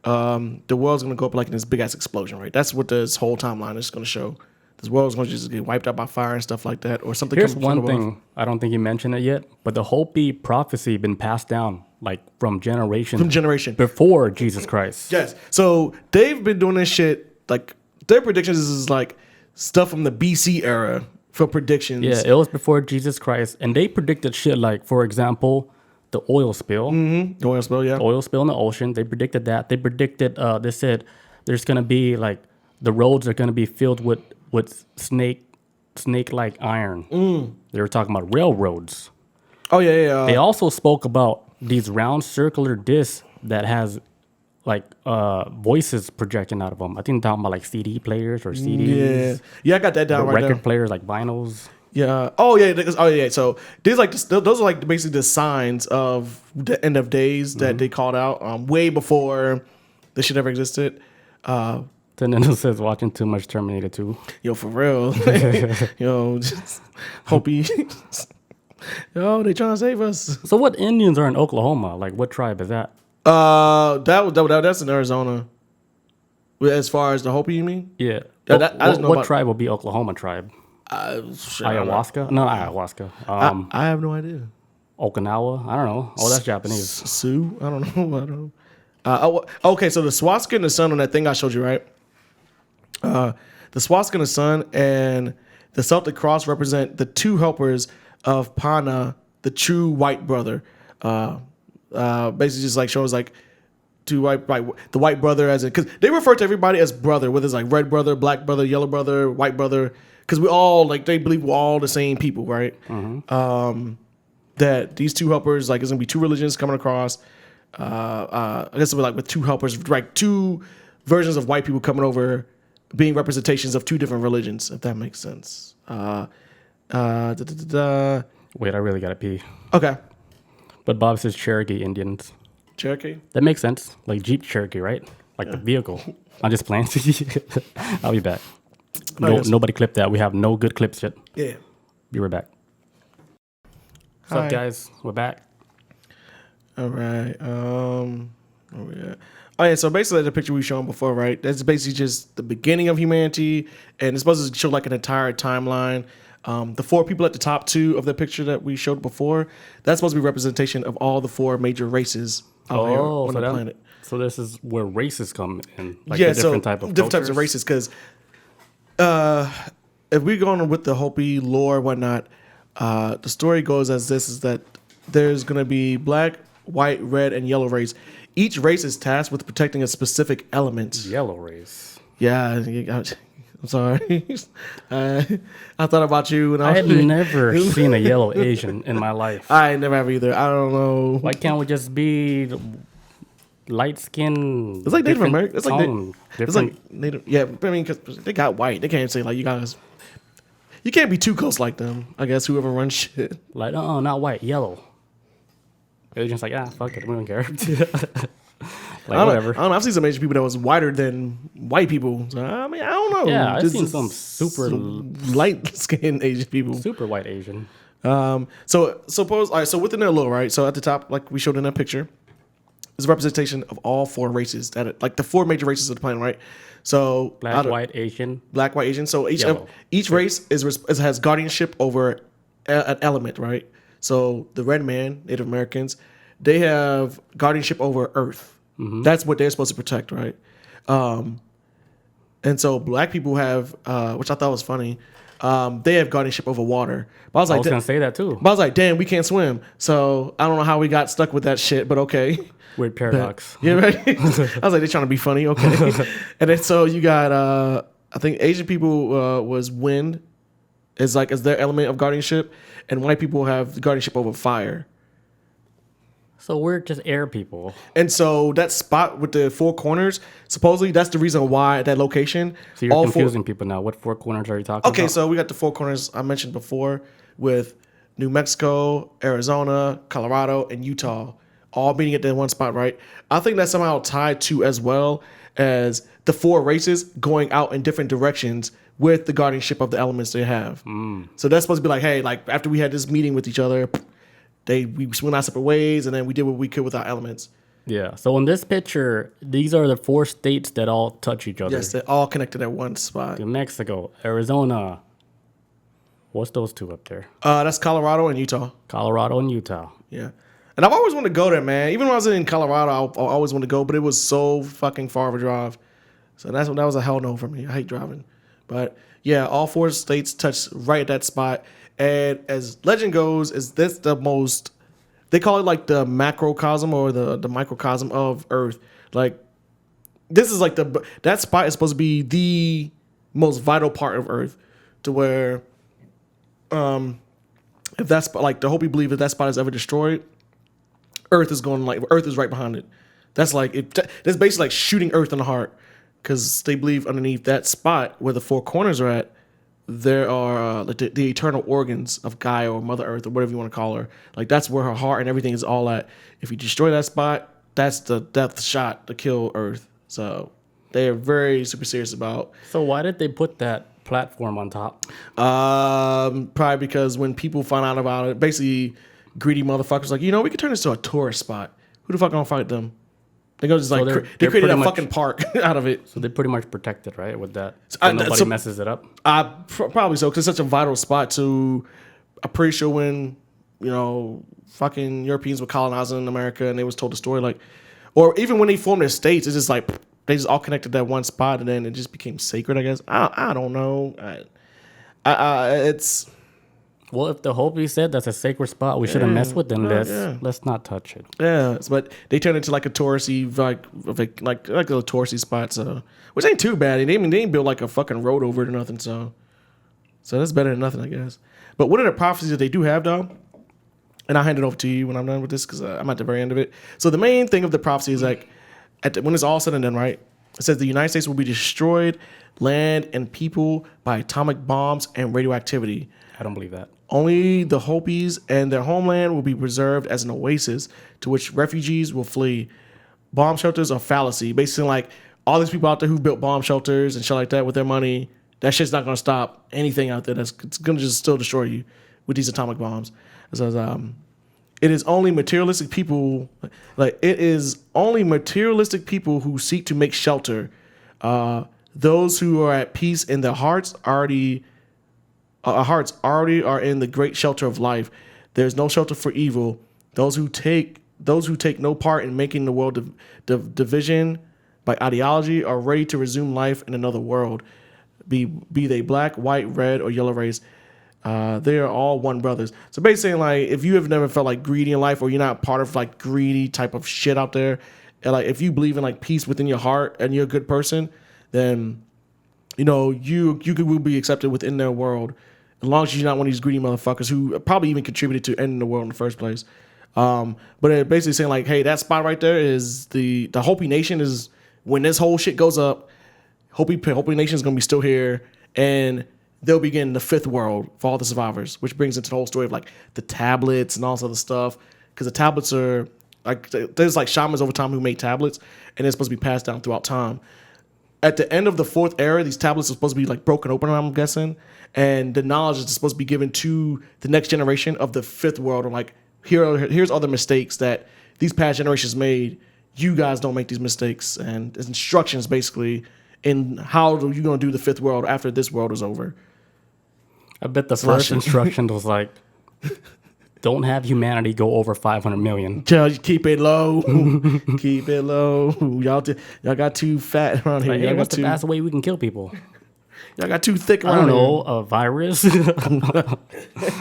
the world's gonna go up like in this big ass explosion, right? That's what this whole timeline is gonna show. This world's gonna just get wiped out by fire and stuff like that, or something. Here's from one above. thing. I don't think you mentioned it yet, but the Hopi prophecy been passed down like from generation before Jesus Christ. Yes. So they've been doing this shit. Like their predictions is like stuff from the BC era for predictions. Yeah, it was before Jesus Christ, and they predicted shit like, for example, the oil spill. The oil spill, yeah. The oil spill in the ocean. They predicted that. They predicted. They said there's gonna be like the roads are gonna be filled with snake-like iron. They were talking about railroads. Oh yeah. They also spoke about these round circular discs that has like voices projecting out of them. I think they're talking about like CD players or CDs. Yeah, I got that down Or right record now. players like vinyls. Yeah. Oh yeah. So these those are like basically the signs of the end of days that they called out way before this shit ever existed. Nintendo says watching too much Terminator 2. Yo, for real. Yo, just Hopi. Yo, they trying to save us. So what Indians are in Oklahoma? Like what tribe is that? That's in Arizona. As far as the Hopi, you mean? Yeah. I just know what about- tribe will be Oklahoma tribe? Ayahuasca? No, not ayahuasca. I have no idea. Okinawa? I don't know. Oh, that's Japanese. Sioux? I don't know. I don't know. Okay, so the swastika and the sun on that thing I showed you, right? The swastika and the sun and the Celtic cross represent the two helpers of Pana, the true white brother. Basically, just like shows like two the white brother as in because they refer to everybody as brother, whether it's like red brother, black brother, yellow brother, white brother, because we all like they believe we're all the same people, right? That these two helpers like it's gonna be two religions coming across. I guess it'll be like with two helpers, like two versions of white people coming over, being representations of two different religions, if that makes sense. Wait, I really gotta pee. Okay. But Bob says Cherokee Indians. Cherokee? That makes sense. Like Jeep Cherokee, right? Like the vehicle. I'm just playing. I'll be back. Nobody clipped that. We have no good clips yet. Yeah. Be right back. What's up, Hi. guys? We're back. All right. Where we at? Oh yeah. So basically, the picture we shown before, right? That's basically just the beginning of humanity, and it's supposed to show like an entire timeline. The four people at the top two of the picture that we showed before, that's supposed to be representation of all the four major races out here on the planet. So this is where races come in, like Yeah, a different type of different types of cultures? races. Because if we're going with the Hopi lore, whatnot, the story goes as this: is that there's gonna be black, white, red, and yellow race. Each race is tasked with protecting a specific element. Yellow race. Yeah, I'm sorry. I thought about you when I had never seen a yellow Asian in my life. I never have either. I don't know. Why can't we just be light skin? It's like Native American. It's different. like Native. Yeah, I mean, because they got white. They can't say like you guys. You can't be too close like them. I guess whoever runs shit. Like, not white, yellow. They're just like, fuck it, we don't care. Whatever. I don't know. I've seen some Asian people that was whiter than white people. So, I mean, I don't know. Yeah, I've seen some super light skinned Asian people. Super white Asian. So suppose, all right, so within their logo, right? So at the top, like we showed in that picture, is a representation of all four races like the four major races of the planet, right? So black, white, Asian. So each race has guardianship over an element, right? So the red man, Native Americans, they have guardianship over Earth. Mm-hmm. That's what they're supposed to protect, right? And so black people have, which I thought was funny, they have guardianship over water. But I was gonna say that too. But I was like, damn, we can't swim. So I don't know how we got stuck with that shit, but okay. Weird paradox. Yeah, right. I was like, they're trying to be funny, okay. And then so you got, I think Asian people was wind as their element of guardianship, and white people have guardianship over fire. So we're just air people. And so that spot with the four corners, supposedly that's the reason why at that location. So you're confusing people now. What four corners are you talking about? Okay, so we got the four corners I mentioned before with New Mexico, Arizona, Colorado, and Utah all meeting at that one spot, right? I think that's somehow tied to as well as the four races going out in different directions with the guardianship of the elements they have. So that's supposed to be like, hey, like after we had this meeting with each other, we went our separate ways, and then we did what we could with our elements. Yeah. So in this picture, these are the four states that all touch each other. Yes, they're all connected at one spot. New Mexico, Arizona. What's those two up there? That's Colorado and Utah. Colorado and Utah. Yeah. And I've always wanted to go there, man. Even when I was in Colorado, I always wanted to go, but it was so fucking far of a drive. So that was a hell no for me. I hate driving. But yeah, all four states touch right at that spot. And as legend goes, is this the most, they call it like the macrocosm or the microcosm of Earth. Like, this is like that spot is supposed to be the most vital part of Earth, to where, if that's like the Hopi believe if that spot is ever destroyed, Earth is right behind it. That's like, that's basically like shooting Earth in the heart, because they believe underneath that spot where the four corners are at, there are like the eternal organs of Gaia or Mother Earth or whatever you want to call her. Like that's where her heart and everything is all at. If you destroy that spot, that's the death shot to kill Earth. So they are very super serious about. So why did they put that platform on top? Probably because when people find out about it, basically greedy motherfuckers like, we could turn this to a tourist spot. Who the fuck gonna fight them? They go just they created a fucking park out of it. So they pretty much protect it, right? With that, so nobody messes it up. Probably so, because it's such a vital spot to. I'm pretty sure when fucking Europeans were colonizing America and they was told the story, like, or even when they formed their states, it's just like they just all connected that one spot, and then it just became sacred. I guess I don't know. It's. Well, if the Hopi said that's a sacred spot, we shouldn't mess with them. Let's not touch it. Yeah, but they turned into like a touristy, like a little touristy spot. So, which ain't too bad. They ain't built like a fucking road over it or nothing. So that's better than nothing, I guess. But one of the prophecies that they do have, though, and I'll hand it over to you when I'm done with this, because I'm at the very end of it. So the main thing of the prophecy is like, when it's all said and done, right? It says the United States will be destroyed, land and people, by atomic bombs and radioactivity. I don't believe that. Only the Hopis and their homeland will be preserved as an oasis to which refugees will flee. Bomb shelters are fallacy. Basically, like, all these people out there who built bomb shelters and shit like that with their money, that shit's not going to stop anything out there. It's going to just still destroy you with these atomic bombs. It says, it is only materialistic people, who seek to make shelter. Those who are at peace in their hearts already are in the great shelter of life. There's no shelter for evil. Those who take no part in making the world division by ideology are ready to resume life in another world, be they black, white, red, or yellow race. They are all one brothers. So basically, like, if you have never felt like greedy in life, or you're not part of like greedy type of shit out there, and like if you believe in like peace within your heart and you're a good person, then you know will be accepted within their world, as long as you're not one of these greedy motherfuckers who probably even contributed to ending the world in the first place. But it basically saying like, hey, that spot right there is the Hopi Nation. Is when this whole shit goes up, Hopi Nation is gonna be still here, and they'll begin the fifth world for all the survivors, which brings into the whole story of like the tablets and all this other stuff. Because the tablets are like, there's like shamans over time who made tablets, and they're supposed to be passed down throughout time. At the end of the fourth era, these tablets are supposed to be like broken open, I'm guessing, and the knowledge is supposed to be given to the next generation of the fifth world. And like, here's all the mistakes that these past generations made. You guys don't make these mistakes, and there's instructions basically in how you're gonna do the fifth world after this world is over. I bet the first instruction was like, don't have humanity go over 500 million. Just keep it low. Keep it low. Y'all got too fat around here. Like, hey, what's the fastest way we can kill people? Y'all got too thick I around don't here. know, a virus?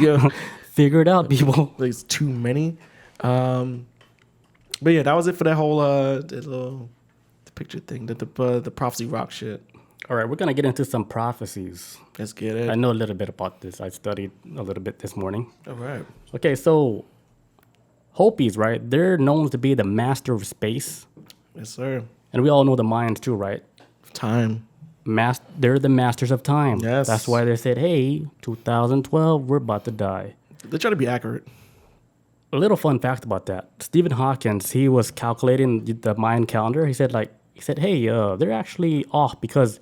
Yeah. Figure it out, people. There's too many. But yeah, that was it for that whole the picture thing, the prophecy rock shit. All right, we're going to get into some prophecies. Let's get it. I know a little bit about this. I studied a little bit this morning. All right. Okay, so Hopis, right? They're known to be the master of space. Yes, sir. And we all know the Mayans too, right? Time. They're the masters of time. Yes. That's why they said, hey, 2012, we're about to die. They try to be accurate. A little fun fact about that. Stephen Hawking, he was calculating the Mayan calendar. He said, hey, they're actually off because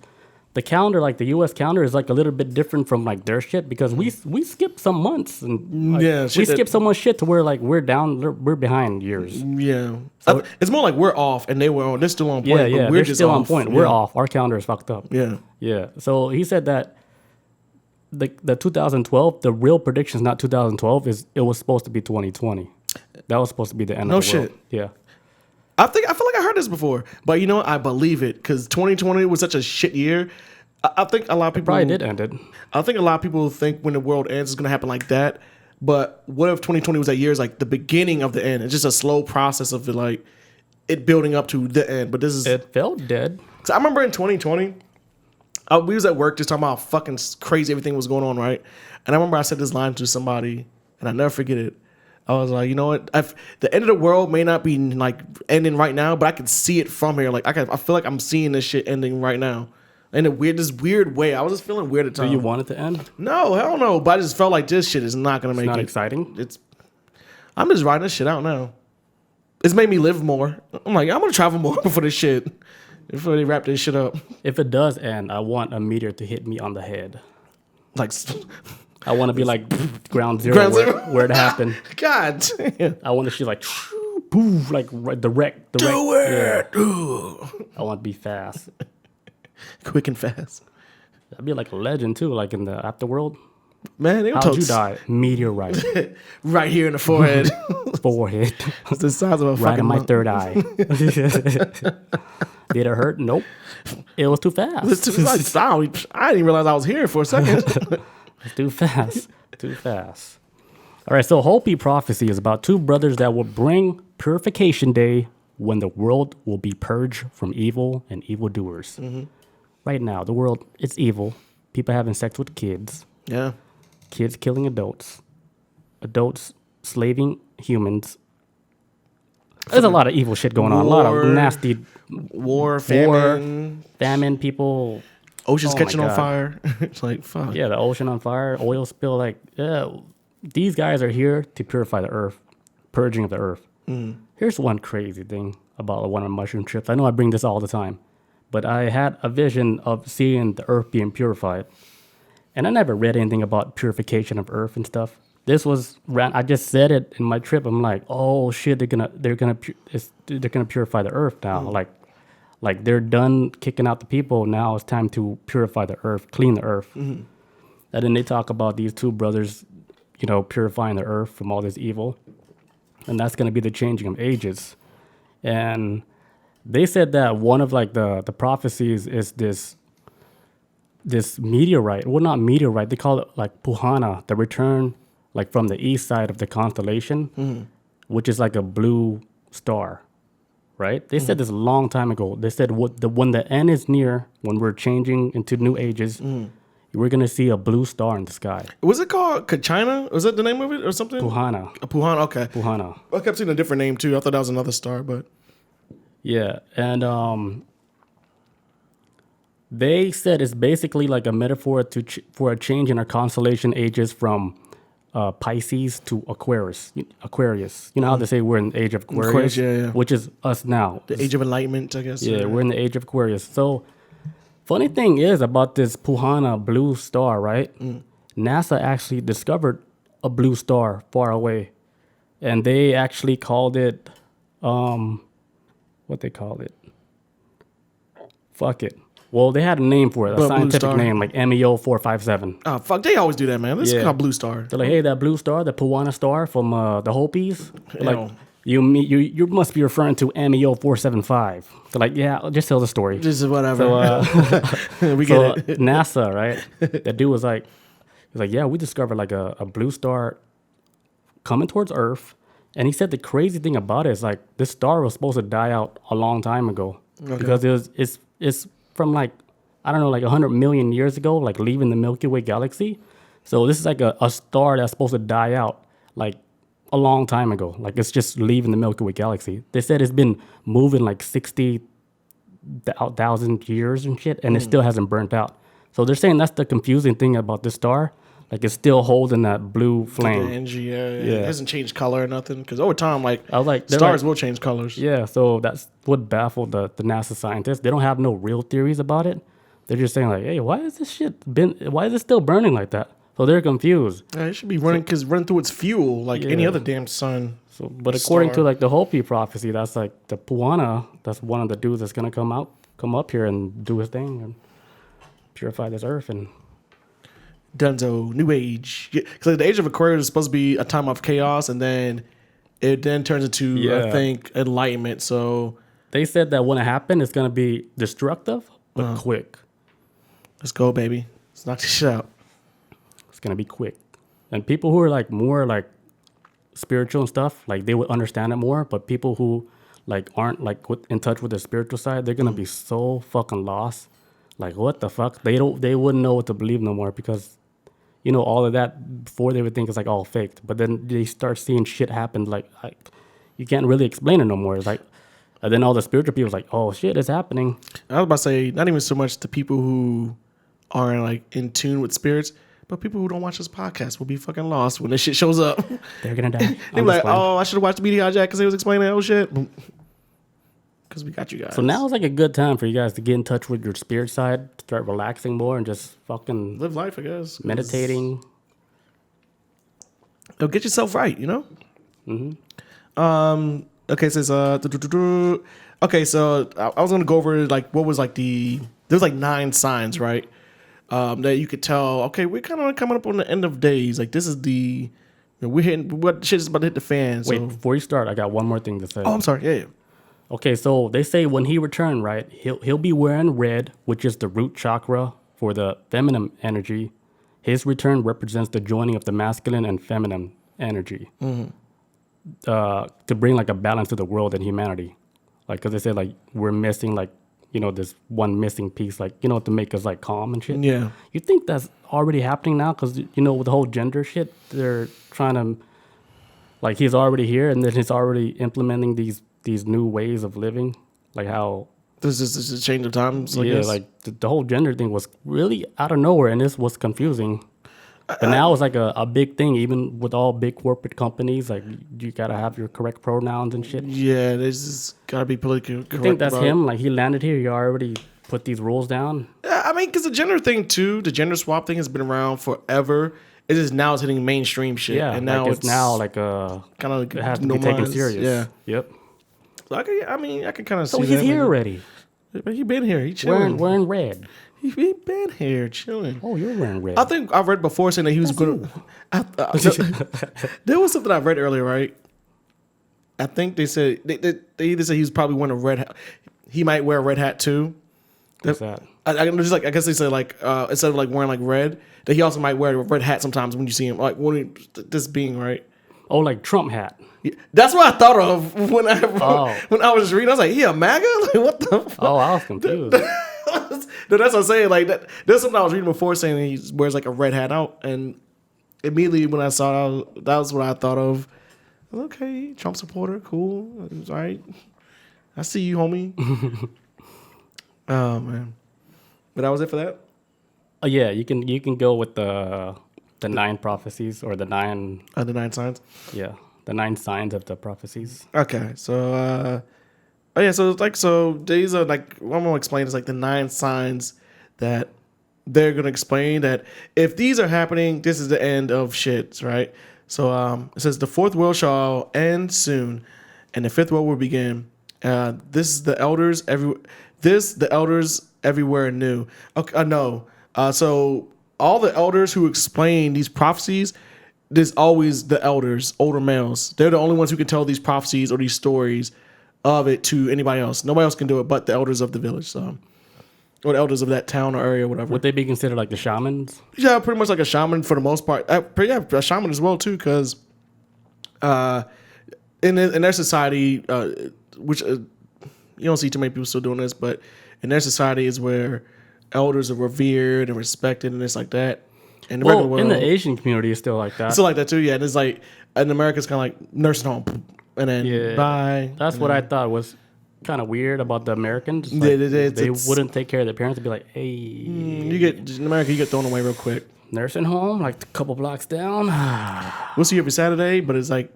the calendar, like the U.S. calendar, is like a little bit different from like their shit because we skip some months and like, we skip so much shit to where like we're behind years. Yeah, so it's more like we're off and they were on. They're still on point. Yeah, but we're they're just still off. on point. Yeah. We're off. Our calendar is fucked up. Yeah. So he said that the 2012, the real prediction is not 2012. It was supposed to be 2020. That was supposed to be the end of the world. Shit. Yeah. I feel like I heard this before, but you know what? I believe it because 2020 was such a shit year. I think a lot of people Probably did end it. I think a lot of people think when the world ends, it's gonna happen like that. But what if 2020 was that year? Is like the beginning of the end. It's just a slow process of it building up to the end. But this is It felt dead. So I remember in 2020, we was at work just talking about how fucking crazy everything was going on, right? And I remember I said this line to somebody, and I never forget it. I was like, you know what? The end of the world may not be like ending right now, but I can see it from here. Like I feel like I'm seeing this shit ending right now, in this weird way. I was just feeling weird at the time. Do you want it to end? No, hell no. But I just felt like this shit is not gonna make Not it exciting. I'm just riding this shit out now. It's made me live more. I'm like, I'm gonna travel more for this shit. Before they wrap this shit up. If it does end, I want a meteor to hit me on the head. Like, I want to be like ground zero, where it happened. God damn. I want to see like, poof, like the wreck. Do it. Yeah. I want to be fast. Quick and fast. I'd be like a legend too, like in the afterworld. Man, they How'd you die? Meteorite. Right here in the forehead. Forehead. It's the size of a Right fucking in my third eye. Did it hurt? Nope. It was too fast. I didn't even realize I was here for a second. Too fast. Too fast. All right, so Hopi prophecy is about two brothers that will bring purification day when the world will be purged from evil and evildoers. Mm-hmm. Right now, the world, it's evil. People having sex with kids. Yeah. Kids killing adults. Adults slaving humans. There's a lot of evil shit going on. A lot of nasty war, famine, people. Oceans catching on fire. It's like, fuck. Yeah, the ocean on fire, oil spill. Like, yeah, these guys are here to purify the earth, purging of the earth. Mm. Here's one crazy thing about one of my mushroom trips. I know I bring this all the time, but I had a vision of seeing the earth being purified. And I never read anything about purification of earth and stuff. This was I just said it in my trip. I'm like, oh shit, they're gonna purify the earth now. Mm. Like they're done kicking out the people. Now it's time to purify the earth, clean the earth. Mm-hmm. And then they talk about these two brothers, purifying the earth from all this evil, and that's gonna be the changing of ages. And they said that one of like the prophecies is this. this meteorite. Well, not meteorite. They call it like Puhana, the return like from the east side of the constellation, which is like a blue star, right? They said this a long time ago. They said when the end is near, when we're changing into new ages, we're gonna see a blue star in the sky. Was it called Kachina? Was that the name of it or something? Puhana. Puhana, okay. Puhana. I kept seeing a different name too. I thought that was another star, but Yeah, and they said it's basically like a metaphor for a change in our constellation ages from Pisces to Aquarius. Aquarius. You know how they say we're in the age of Aquarius, Yeah. which is us now. The Age of Enlightenment, I guess. Yeah, we're in the age of Aquarius. So, funny thing is about this Puhana blue star, right? NASA actually discovered a blue star far away, and they actually called it, what they called it? Fuck it. Well, they had a name for it, a Blue scientific star? name, like MEO 457. Oh fuck! They always do that, man. This is Yeah. called Blue Star. They're like, hey, that blue star, the Puhana star from the Hopis. They're like, Hell. you must be referring to MEO 475. They're like, yeah, just tell the story. This is whatever. So, we so get it. NASA, right? That dude was like, yeah, we discovered like a blue star coming towards Earth, and he said the crazy thing about it is like this star was supposed to die out a long time ago because it's from like I don't know like 100 million years ago, like leaving the Milky Way galaxy. So this is like a star that's supposed to die out like a long time ago. Like it's just leaving the Milky Way galaxy. They said it's been moving like 60,000 years and shit, and it still hasn't burnt out. So they're saying that's the confusing thing about this star. Like it's still holding that blue flame. The energy, yeah. It hasn't changed color or nothing. Because over time, like I was like, they're stars like- will change colors. Yeah, so that's what baffled the NASA scientists. They don't have no real theories about it. They're just saying like, hey, why is this still burning like that? So they're confused. Yeah, it should be running through its fuel like any Yeah. other damn sun. So, but according to Star. like the Hopi prophecy, that's like the Puana. That's one of the dudes that's gonna come up here and do his thing and purify this earth. And Dunzo, New Age. Because the Age of Aquarius is supposed to be a time of chaos, and then it then turns into I think enlightenment. So they said that when it happened, it's gonna be destructive but quick. let's go, baby. Let's knock this shit out. It's gonna be quick, and people who are like more like spiritual and stuff, like they would understand it more. But people who like aren't like in touch with the spiritual side, they're gonna be so fucking lost. Like what the fuck? They wouldn't know what to believe no more because, you know, all of that before they would think it's like all faked. But then they start seeing shit happen like you can't really explain it no more. It's like, and then all the spiritual people's like, oh shit, it's happening. I was about to say, not even so much the people who are like in tune with spirits, but people who don't watch this podcast will be fucking lost when this shit shows up. They're gonna die. They're like, oh, I should have watched the Media Hijack because they was explaining that whole shit. Because we got you guys. So now it's like a good time for you guys to get in touch with your spirit side, start relaxing more, and just fucking live life, I guess. meditating. Get yourself right, you know? Okay, so okay, so I was gonna go over like what was like there's like 9 signs, right? That you could tell, okay, we're kind of coming up on the end of days. Like this is we're hitting what shit is about to hit the fan. So. Wait, before you start, I got one more thing to say. Oh, I'm sorry. Yeah. Okay, so they say when he returned, right, he'll be wearing red, which is the root chakra for the feminine energy. His return represents the joining of the masculine and feminine energy to bring like a balance to the world and humanity. Like, because they say like we're missing like, you know, this one missing piece, like, you know, to make us like calm and shit. Yeah. You think that's already happening now? Because, you know, with the whole gender shit, they're trying to, like, he's already here and then he's already implementing these new ways of living, like how This is a change of times. like the whole gender thing was really out of nowhere, and this was confusing. But now it's like a big thing, even with all big corporate companies. Like you gotta have your correct pronouns and shit. Yeah, this is gotta be politically correct. I think that's about him. Like he landed here, he already put these rules down. Yeah, I mean, because the gender thing too, the gender swap thing has been around forever. It is now it's hitting mainstream shit. Yeah, and now like it's now like kind of it has to be taken serious. Yeah. Yep. So I can kind of see So he's that. here already. But he been here. He chilling. Wearing red. He been here chilling. Oh, you're wearing red. I think I read before saying that he was going to. There was something I read earlier, right? I think they said they either said he was probably wearing a red hat. He might wear a red hat too. What's that? I guess they say like instead of like wearing like red, that he also might wear a red hat sometimes when you see him. Like this being right. Oh, like Trump hat. Yeah, that's what I thought of when I was reading. I was like, he a MAGA? Like, what the fuck? Oh, I was confused. No, that's what I'm saying. Like there's something I was reading before saying he wears like a red hat out, and immediately when I saw that was what I thought of. Okay, Trump supporter, cool. All right. I see you, homie. Oh man. But that was it for that? Oh yeah, you can go with the 9 prophecies or the 9 The 9 signs? Yeah. The 9 signs of the prophecies. Okay. So these are like what I'm gonna explain is like the 9 signs that they're gonna explain that if these are happening, this is the end of shit, right? So it says the 4th world shall end soon, and the 5th world will begin. This the elders everywhere knew. Okay, no. So all the elders who explain these prophecies, there's always the elders, older males. They're the only ones who can tell these prophecies or these stories of it to anybody else. Nobody else can do it but the elders of the village. So, or the elders of that town or area, or whatever. Would they be considered like the shamans? Yeah, pretty much like a shaman for the most part. A shaman as well too, because in their society, which you don't see too many people still doing this, but in their society is where elders are revered and respected, and it's like that. In the regular world, in the Asian community, it's still like that. Still like that too, yeah. And it's like in America, it's kind of like nursing home, and then bye. That's what I thought was kind of weird about the Americans. Like, they wouldn't take care of their parents. They'd be like, "Hey, in America, you get thrown away real quick." Nursing home, like a couple blocks down. We'll see you every Saturday, but it's like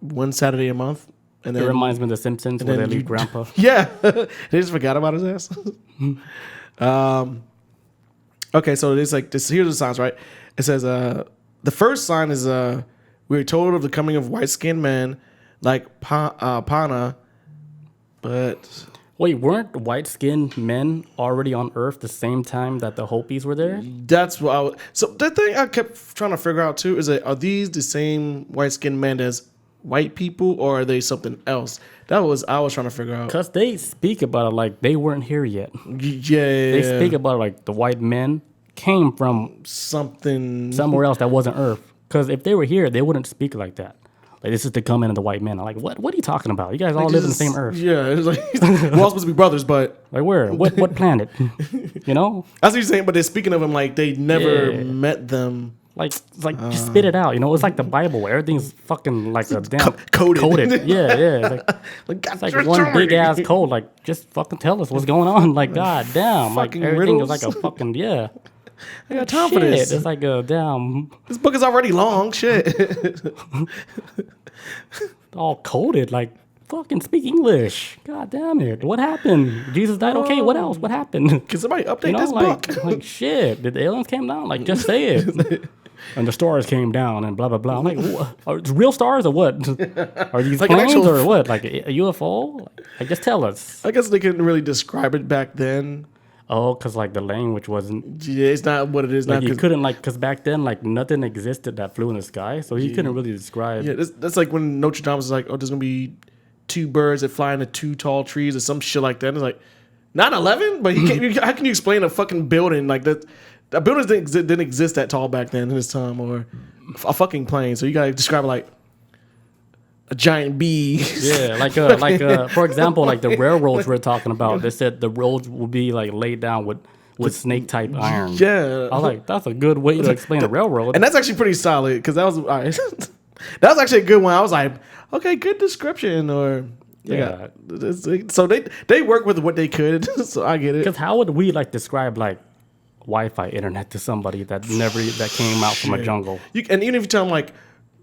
one Saturday a month. And then, it reminds me of The Simpsons where they leave Grandpa. Yeah, they just forgot about his ass. Okay, so it's like this. Here's the signs, right? It says the first sign is we're told of the coming of white-skinned men like Pana, but wait, weren't white-skinned men already on Earth the same time that the Hopis were there? That's what so the thing I kept trying to figure out too is that are these the same white-skinned men as white people, or are they something else? I was trying to figure out. Because they speak about it like they weren't here yet. Yeah. They speak about it like the white men came from somewhere else that wasn't Earth. Because if they were here, they wouldn't speak like that. Like, this is the coming of the white men. I'm like, what are you talking about? You guys all live in the same Earth. Yeah, it's like we're all supposed to be brothers, but like where? What planet? You know? That's what you're saying. But they're speaking of them like they never met them. Like, it's like just spit it out. You know, it's like the Bible where everything's fucking like a damn coded. Yeah. It's like one big ass code. Like, just fucking tell us what's going on. Like, god damn. Like, everything riddles. is like a fucking I got time for this. It's like a damn. This book is already long. Shit. All coded. Like, fucking speak English. God damn it. What happened? Jesus died. Okay, what else? What happened? Can somebody update this like, book? Like, shit. Did the aliens came down? Like, just say it. And the stars came down and blah, blah, blah. I'm like, are it real stars or what? Are these like planes or what? Like a UFO? Like, just tell us. I guess they couldn't really describe it back then. Oh, because like the language wasn't. Yeah, it's not what it is now. Like, you couldn't because back then like nothing existed that flew in the sky, so you couldn't really describe. Yeah, that's like when Notre Dame was like, oh, there's gonna be 2 birds that fly into 2 tall trees or some shit like that. And it's like 9/11, but how can you explain a fucking building like that? The buildings didn't exist that tall back then in this time, or a fucking plane. So you gotta describe it like a giant bee. Yeah, for example, like the railroads we're talking about. They said the roads will be like laid down with snake type iron. Yeah, I was like, that's a good way to explain a railroad. And that's actually pretty solid because that was all right. That was actually a good one. I was like, okay, good description. Or yeah. So they work with what they could. So I get it. Because how would we like describe like Wi-Fi internet to somebody that came out from a jungle? And even if you tell them like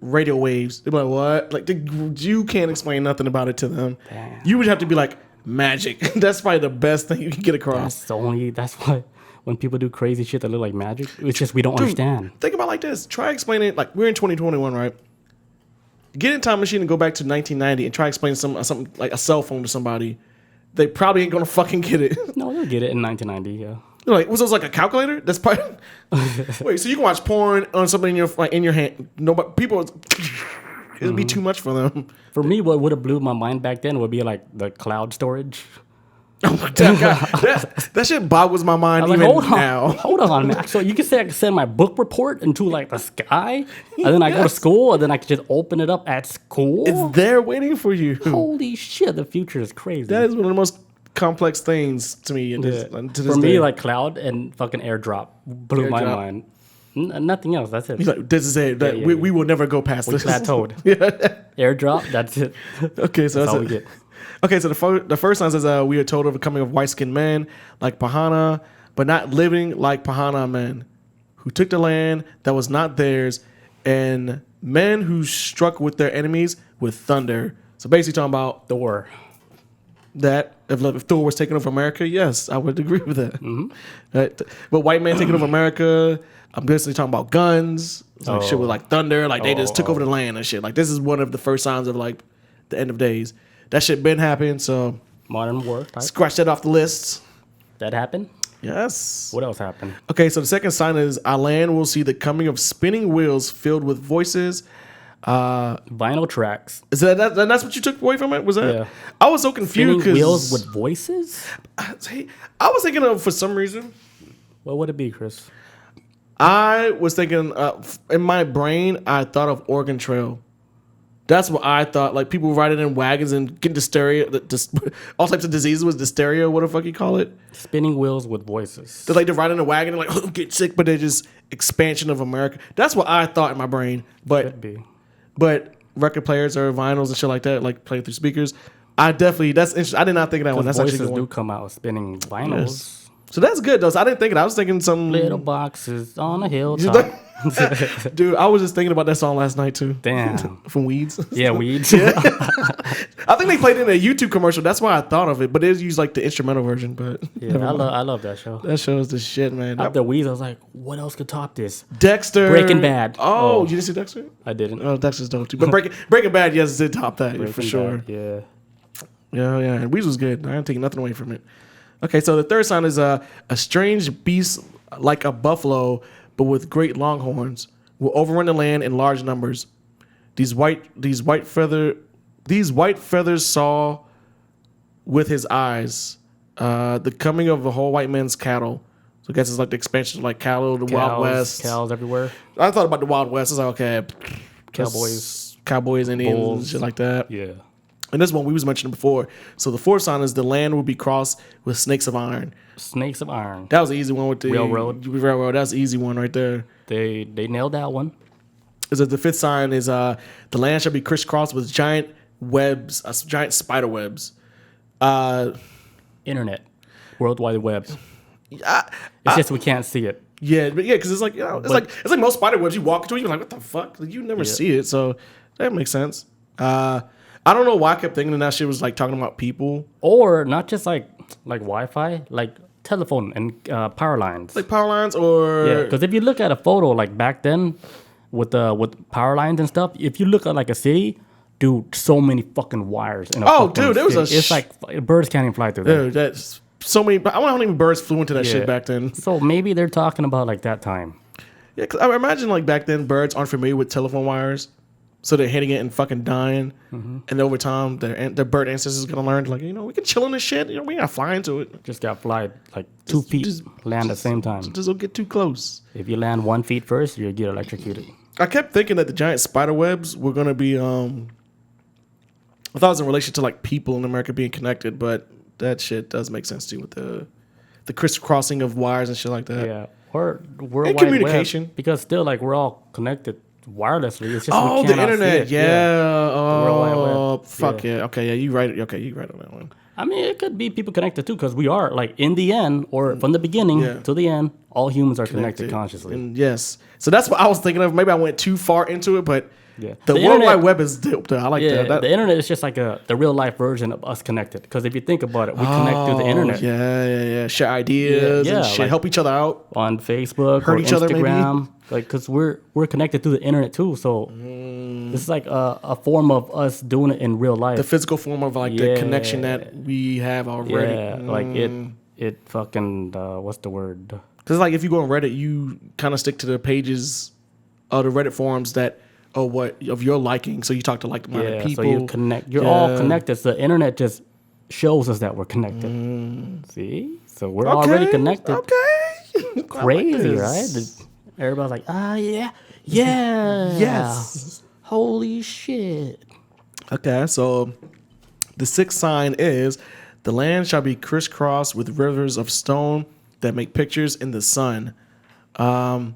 radio waves, they're like, what? Like you can't explain nothing about it to them. Damn. You would have to be like magic. That's probably the best thing you can get across. That's why when people do crazy shit that look like magic, it's just we don't understand. Think about it like this. Try explaining it like we're in 2021, right? Get in a time machine and go back to 1990 and try explaining something like a cell phone to somebody. They probably ain't gonna fucking get it. No, they'll get it in 1990. Yeah. They're like, was this like a calculator? That's probably. Wait, so you can watch porn on something in your hand? No, but people, it'd be too much for them. For me, what would have blew my mind back then would be like the cloud storage. Oh my God, that shit boggles my mind I was even like, hold on, now. hold on, man. So you can say I can send my book report into like the sky, and then I go to school, and then I can just open it up at school. It's there waiting for you. Holy shit, the future is crazy. That is one of the most complex things to me. To this For me, day. like cloud and fucking airdrop blew my Airdrop. mind. Nothing else. That's it. He's like, this is it. yeah, We will never go past We this. plateaued. Airdrop. That's it. Okay, so That's all we get. Okay, so the first line says, we are told of the coming of white-skinned men like Pahana, but not living like Pahana men, who took the land that was not theirs, and men who struck with their enemies with thunder. So basically talking about Thor. that if Thor was taking over America, yes, I would agree with that. Right? But white man taking over America, I'm basically talking about guns, like shit with like thunder, like they just took over the land and shit. Like this is one of the first signs of like the end of days. That shit been happening, so Modern war type. scratch that off the list. That happened. Yes. What else happened? Okay, so the second sign is our land will see the coming of spinning wheels filled with voices. Vinyl tracks. Is that's what you took away from it? Was that? Yeah. I was so confused Spinning wheels because with voices. I was thinking of, for some reason, What would it be, Chris? I was thinking in my brain, I thought of Oregon Trail. That's what I thought. Like people riding in wagons and getting all types of diseases with dysteria. What the fuck you call it? Spinning wheels with voices. They're riding in a wagon and like oh, get sick, but they're just expansion of America. That's what I thought in my brain. Could be. But record players or vinyls and shit like that, like playing through speakers. That's interesting. I did not think of that one. That's Voices actually do good. come out spinning vinyls. Yes. So that's good though. So I didn't think it. I was thinking some Little boxes on a hilltop. dude. I was just thinking about that song last night too. Damn. From Weeds. Yeah, weeds. I think they played it in a YouTube commercial. That's why I thought of it. But they used like the instrumental version. But Yeah, I love that show. that show is the shit, man. After Weeds, I was like, what else could top this? Dexter, Breaking Bad. Oh, Oh. you didn't see Dexter? I didn't. Oh, Dexter's dope too. But Breaking Bad, yes, did top that for Breaking sure. Bad, yeah. Yeah. And Weeds was good. I ain't taking nothing away from it. Okay, so the third sign is a strange beast like a buffalo, but with great long horns, will overrun the land in large numbers. These white feathers saw with his eyes the coming of the whole white man's cattle. So I guess it's like the expansion of like cattle, the Wild West. Cows everywhere. I thought about the Wild West. It's like okay, Cowboys, Indians, bulls. and shit like that. Yeah. And this one we was mentioning before. So the fourth sign is the land will be crossed with snakes of iron. Snakes of iron. That was the easy one with the Railroad. That's the easy one right there. They nailed that one. Is that the fifth sign is the land shall be crisscrossed with giant webs, giant spider webs. Internet. World Wide Web. I, It's just we can't see it. Yeah, but yeah, because it's like it's like most spider webs. You walk into it, you're like, what the fuck? Like, you never see it, so that makes sense. I don't know why I kept thinking that shit was like talking about people, Or not just like Wi-Fi, like telephone and power lines. like power lines, or Yeah, because if you look at a photo like back then with power lines and stuff, if you look at like a city, dude, so many fucking wires. In a Oh, fucking dude, there was city. a It's like birds can't even fly through there. dude, that's so many. I wonder how many birds flew into that shit Yeah. back then. So maybe they're talking about like that time. Yeah, because I imagine like back then, birds aren't familiar with telephone wires, so they're hitting it and fucking dying. And over time, their bird ancestors gonna learn like we can chill in this shit. We gotta fly into it. Just got fly like 2 feet, just- land at the same time. Just don't get too close. If you land 1 feet first, you get electrocuted. I kept thinking that the giant spider webs were gonna be. I thought it was in relation to like people in America being connected, but that shit does make sense too with the crisscrossing of wires and shit like that. Yeah, or World And Wide communication. Web, because still like we're all connected wirelessly. It's just Oh, we the cannot see internet. it. Yeah. World Wide Oh, Web. fuck yeah. Okay, yeah, you right. Okay, you right on that one. I mean, it could be people connected too, because we are like in the end, or from the beginning Yeah. to the end, all humans are connected consciously. And yes. So that's what I was thinking of. Maybe I went too far into it, but Yeah. the The World internet- Wide Web is dope. Though. I like Yeah, that. the internet is just like the real life version of us connected. Because if you think about it, we connect through the internet Yeah. Share ideas Yeah, and shit. like- Help each other out. on Facebook Hurt or each other, maybe? Instagram, like because we're connected through the internet too. So this is like a form of us doing it in real life. The physical form of like the connection that we have already. Yeah, like it fucking what's the word? Because like if you go on Reddit, you kind of stick to the pages of the Reddit forums that of your liking. So you talk to like minded Yeah, people. so you connect. You're all Yeah. connected. So the internet just shows us that we're connected. See? So we're already connected. Okay. Crazy, this. right? Everybody's like, yeah. Yeah. Yes. Holy shit. Okay, so the sixth sign is the land shall be crisscrossed with rivers of stone that make pictures in the sun. I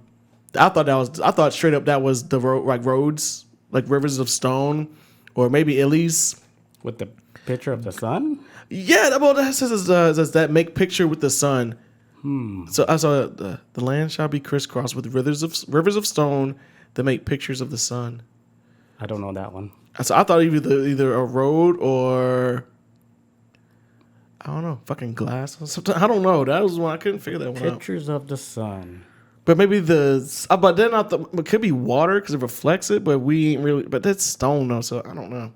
thought straight up that was the road, like roads, like rivers of stone, or maybe at least. With the picture of the sun? Yeah, well, that says that make picture with the sun. So I saw the land shall be crisscrossed with rivers of stone that make pictures of the sun. I don't know that one. So I thought either a road or I don't know, fucking glass or something. I don't know. That was one I couldn't figure that one out. Pictures of the sun. But maybe but then I thought it could be water because it reflects it. But we ain't really. But that's stone though, so I don't know.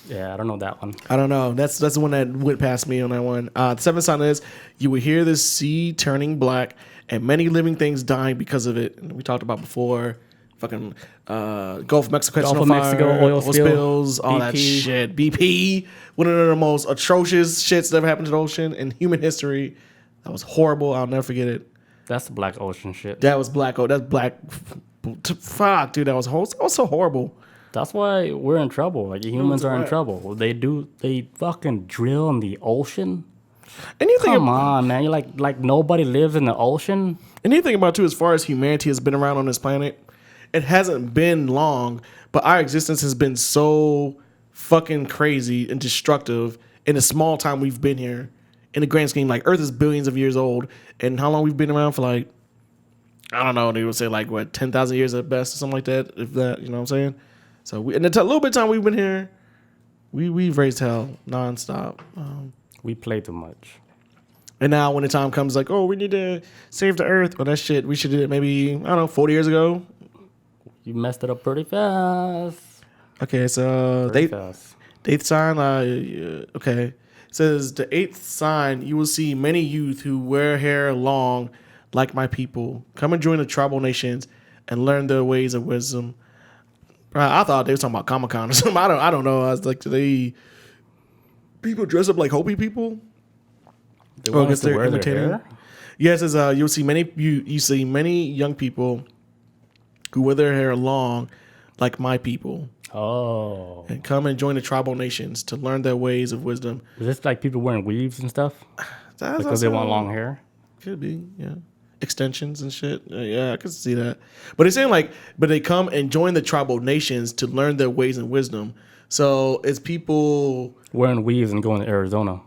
Yeah, I don't know that one. I don't know. That's the one that went past me on that one. The seventh sign is you will hear the sea turning black and many living things dying because of it. And we talked about before, fucking Gulf of Mexico, Oil spills, all that BP. shit. BP, one of the most atrocious shits that ever happened to the ocean in human history. That was horrible. I'll never forget it. That's the Black Ocean shit. That was black. Oh, that's black. Fuck, dude. That was so horrible. That's why we're in trouble. Like humans are in trouble. They fucking drill in the ocean. And you think Come on, man. You're like nobody lives in the ocean. And you think about too, as far as humanity has been around on this planet, it hasn't been long, but our existence has been so fucking crazy and destructive in the small time we've been here. In the grand scheme, like Earth is billions of years old, and how long we've been around for, like, I don't know, they would say like what 10,000 years at best or something like that, if that, you know what I'm saying? So in the little bit of time we've been here, we've raised hell nonstop. We play too much. And now when the time comes, like, oh, we need to save the Earth, well, that shit we should do it maybe, I don't know, 40 years ago. You messed it up pretty fast. Okay, so Pretty fast. the eighth sign, okay. It says, the eighth sign, you will see many youth who wear hair long like my people. Come and join the tribal nations and learn their ways of wisdom. I thought they were talking about Comic-Con or something. I don't know. I was like, do they people dress up like Hopi people? They want us to wear their hair? Yes, it says, you'll see you see many young people who wear their hair long like my people. Oh. And come and join the tribal nations to learn their ways of wisdom. Is this like people wearing weaves and stuff? Because they want long hair? Could be, yeah. Extensions and shit. Yeah, I could see that. But it's saying but they come and join the tribal nations to learn their ways and wisdom. So it's people Wearing weaves and going to Arizona.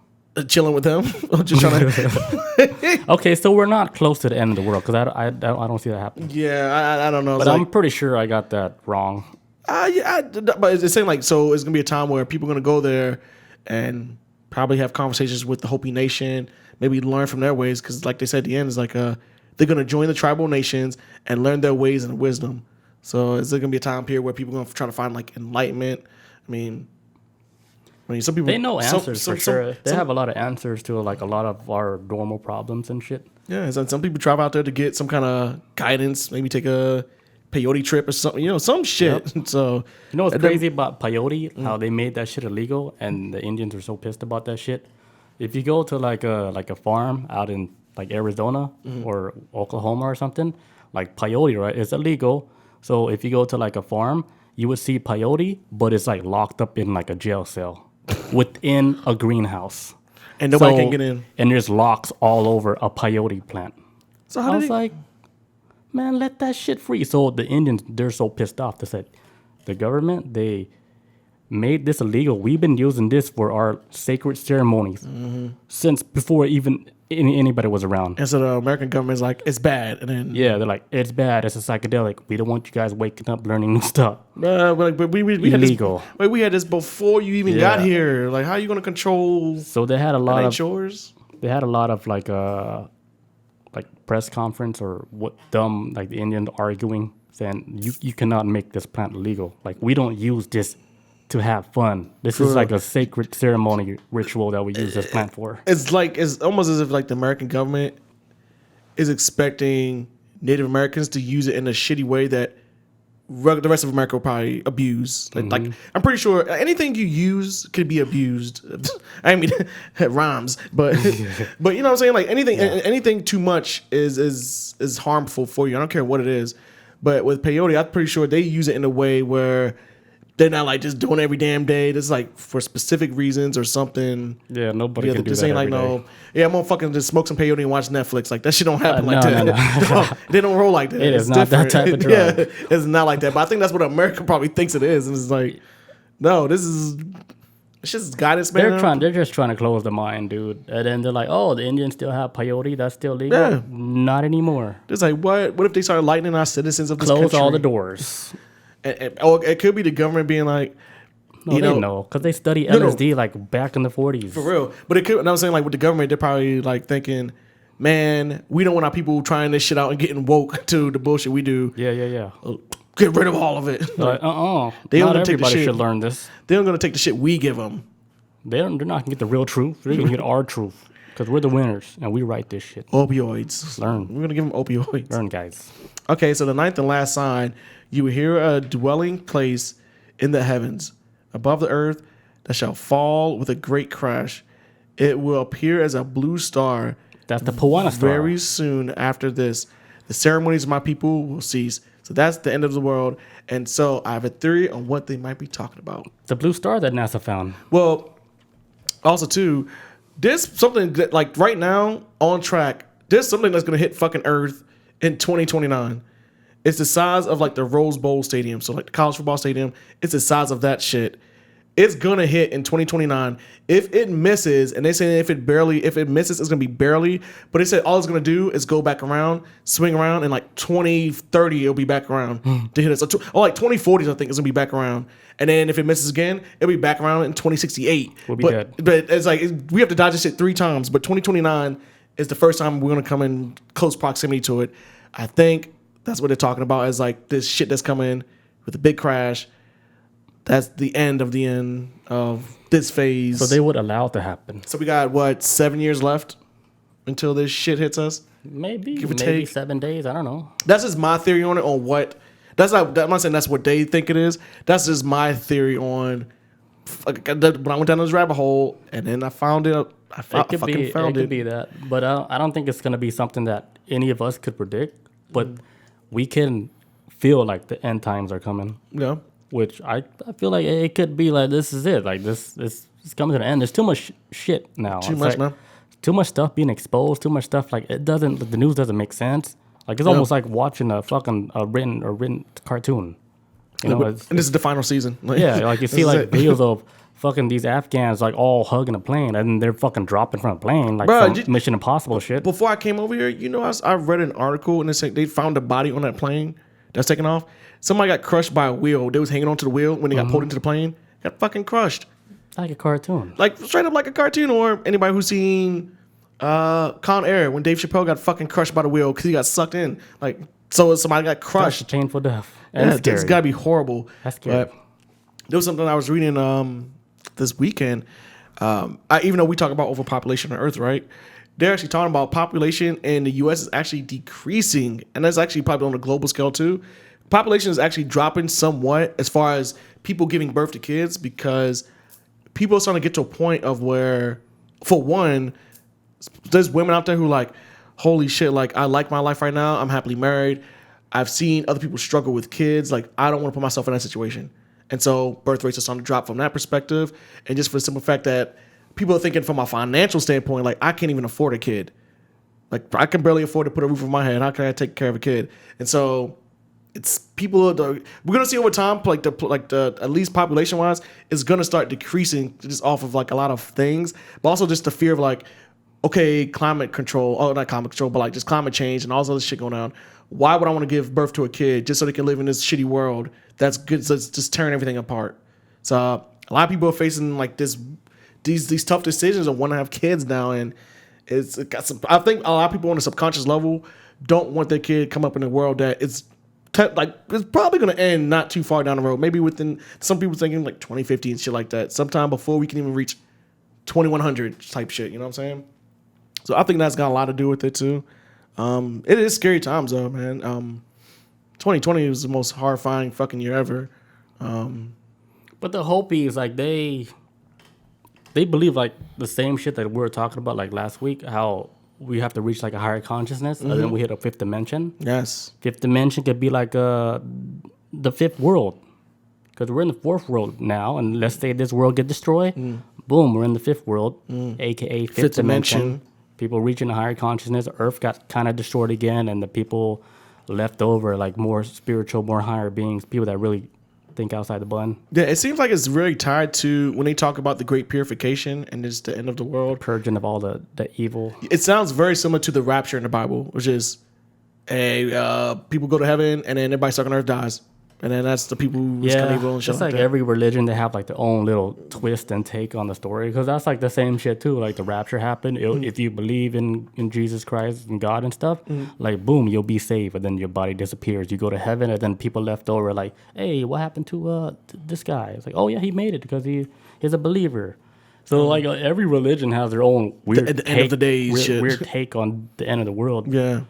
Chilling with them. Just trying to. Okay, so we're not close to the end of the world because I don't see that happening. Yeah, I don't know. But I'm pretty sure I got that wrong. But it's saying so it's gonna be a time where people are gonna go there and probably have conversations with the Hopi Nation, maybe learn from their ways, because like they said at the end is like they're gonna join the tribal nations and learn their ways and wisdom. So is there gonna be a time period where people are gonna try to find like enlightenment? I mean some people They know answers for sure. They have a lot of answers to like a lot of our normal problems and shit. Yeah, and some people travel out there to get some kind of guidance, maybe take a peyote trip or something, some shit. Yep. So you know what's crazy about peyote? How they made that shit illegal, and the Indians are so pissed about that shit. If you go to like a farm out in like Arizona or Oklahoma or something, like peyote, right? It's illegal. So if you go to like a farm, you would see peyote, but it's like locked up in like a jail cell within a greenhouse, and nobody can get in. And there's locks all over a peyote plant. So how I was like, man, let that shit free. So the Indians, they're so pissed off. They said, the government, they made this illegal. We've been using this for our sacred ceremonies since before even anybody was around. And so the American government's like, it's bad. And then they're like, it's bad. It's a psychedelic. We don't want you guys waking up learning new stuff. But we illegal. Had this, we had this before you even got here. Like, how are you going to control? So they had a lot of chores. They had a lot of like press conference or what like the Indians arguing, saying you cannot make this plant illegal. Like we don't use this to have fun. This is like a sacred ceremony ritual that we use this plant for. It's almost as if like the American government is expecting Native Americans to use it in a shitty way that the rest of America will probably abuse. Like I'm pretty sure anything you use could be abused. I mean, it rhymes, but but you know what I'm saying. Like anything too much is harmful for you. I don't care what it is. But with peyote, I'm pretty sure they use it in a way where they're not like just doing it every damn day. This is like for specific reasons or something. Yeah, nobody can do that every day. Yeah, I'm gonna fucking just smoke some peyote and watch Netflix. Like that shit don't happen like that. No. They don't roll like that. It is not different. that type of drug. Yeah, it's not like that. But I think that's what America probably thinks it is. And it's like, no, it's just guidance, man. They're just trying to close the mind, dude. And then they're like, oh, the Indians still have peyote. That's still legal. Yeah. Not anymore. It's like, what if they started lightening our citizens of this Close country? all the doors. Or it could be the government being like, No, they know because they study LSD like back in the 40s. For real. But it could, and I'm saying like with the government, they're probably like thinking, man, we don't want our people trying this shit out and getting woke to the bullshit we do. Yeah. Get rid of all of it. Like, They not don't take the everybody shit. should learn this. They're going to take the shit we give them. They're not going to get the real truth. They're going to get our truth because we're the winners and we write this shit. Opioids. Learn. We're going to give them opioids. Learn, guys. Okay, so the ninth and last sign, you will hear a dwelling place in the heavens above the earth that shall fall with a great crash. It will appear as a blue star. That's the Puana star. Very soon after this, the ceremonies of my people will cease. So that's the end of the world. And so I have a theory on what they might be talking about. The blue star that NASA found. Well, also too, there's something that, like right now on track, there's something that's going to hit fucking Earth in 2029. It's the size of like the Rose Bowl stadium. So like the college football stadium, it's the size of that shit. It's gonna hit in 2029. If it misses, and they say if it misses, it's gonna be barely. But they said all it's gonna do is go back around, swing around, and like 2030 it'll be back around to hit us. Or like 2040s, I think it's gonna be back around. And then if it misses again, it'll be back around in 2068. We'll be dead. But it's like we have to dodge this shit 3 times. But 2029 is the first time we're gonna come in close proximity to it. I think that's what they're talking about as like this shit that's coming with a big crash. That's the end of this phase. So they would allow it to happen. So we got 7 years left until this shit hits us. Maybe Give or take. 7 days. I don't know. That's just my theory on it. On what? That's not. I'm not saying that's what they think it is. That's just my theory on. When I went down this rabbit hole and then I found it. I fucking found it. It could be that, but I don't think it's gonna be something that any of us could predict. But we can feel like the end times are coming. Yeah. Which I feel like it could be like this is it. Like this is coming to the end. There's too much shit now. Too much, man. Too much stuff being exposed. Too much stuff like the news doesn't make sense. Like it's almost like watching a fucking written cartoon. You know, and this is the final season. Yeah, like you see like videos of fucking these Afghans like all hugging a plane and then they're fucking dropping from a plane like some Mission Impossible shit. Before I came over here, you know, I read an article and they said they found a body on that plane that's taken off. Somebody got crushed by a wheel. They was hanging onto the wheel when they got pulled into the plane. Got fucking crushed. Like a cartoon. Like straight up like a cartoon. Or anybody who's seen Con Air when Dave Chappelle got fucking crushed by the wheel because he got sucked in. Like so somebody got crushed. That's a painful death. And yeah, it's gotta be horrible. That's scary. But there was something I was reading this weekend. Even though we talk about overpopulation on Earth, right? They're actually talking about population in the U.S. is actually decreasing, and that's actually probably on a global scale too. Population is actually dropping somewhat as far as people giving birth to kids because people are starting to get to a point of where, for one, there's women out there who like, holy shit, like I like my life right now. I'm happily married. I've seen other people struggle with kids. Like I don't want to put myself in that situation. And so birth rates are starting to drop from that perspective. And just for the simple fact that people are thinking from a financial standpoint, like I can't even afford a kid. Like I can barely afford to put a roof over my head. How can I take care of a kid? And so it's people. We're gonna see over time, like the at least population wise, is gonna start decreasing just off of like a lot of things, but also just the fear of like, okay, climate control. Oh, not climate control, but like just climate change and all this other shit going on. Why would I want to give birth to a kid just so they can live in this shitty world that's good? So it's just tearing everything apart. So a lot of people are facing like these tough decisions and want to have kids now, and it got some. I think a lot of people on a subconscious level don't want their kid come up in a world that it's it's probably going to end not too far down the road. Maybe within some people thinking like 2050 and shit like that. Sometime before we can even reach 2100 type shit. You know what I'm saying? So I think that's got a lot to do with it too. It is scary times though, man. 2020 was the most horrifying fucking year ever. But the Hopi is like they believe like the same shit that we were talking about like last week. How we have to reach like a higher consciousness, and then we hit a fifth dimension. Yes. Fifth dimension could be like the fifth world, because we're in the fourth world now, and let's say this world get destroyed, boom, we're in the fifth world, aka fifth dimension. People reaching a higher consciousness. Earth got kind of destroyed again, and the people left over like more spiritual, more higher beings, people that really think outside the bun. Yeah, it seems like it's really tied to when they talk about the great purification and it's the end of the world, Purging of all the evil. it sounds very similar to the rapture in the Bible, which is people go to heaven and then everybody stuck on earth dies, and then that's the people who's kind of evil and shit it's like like that. every religion, they have like their own little twist and take on the story, because that's like the same shit too. Like the rapture happened. If you believe in Jesus Christ and God and stuff, like boom, you'll be saved, and then your body disappears. You go to heaven, and then people left over like, hey, what happened to this guy? It's like, oh yeah, he made it because he's a believer. So like every religion has their own weird The end of the days shit. weird take on the end of the world. Yeah,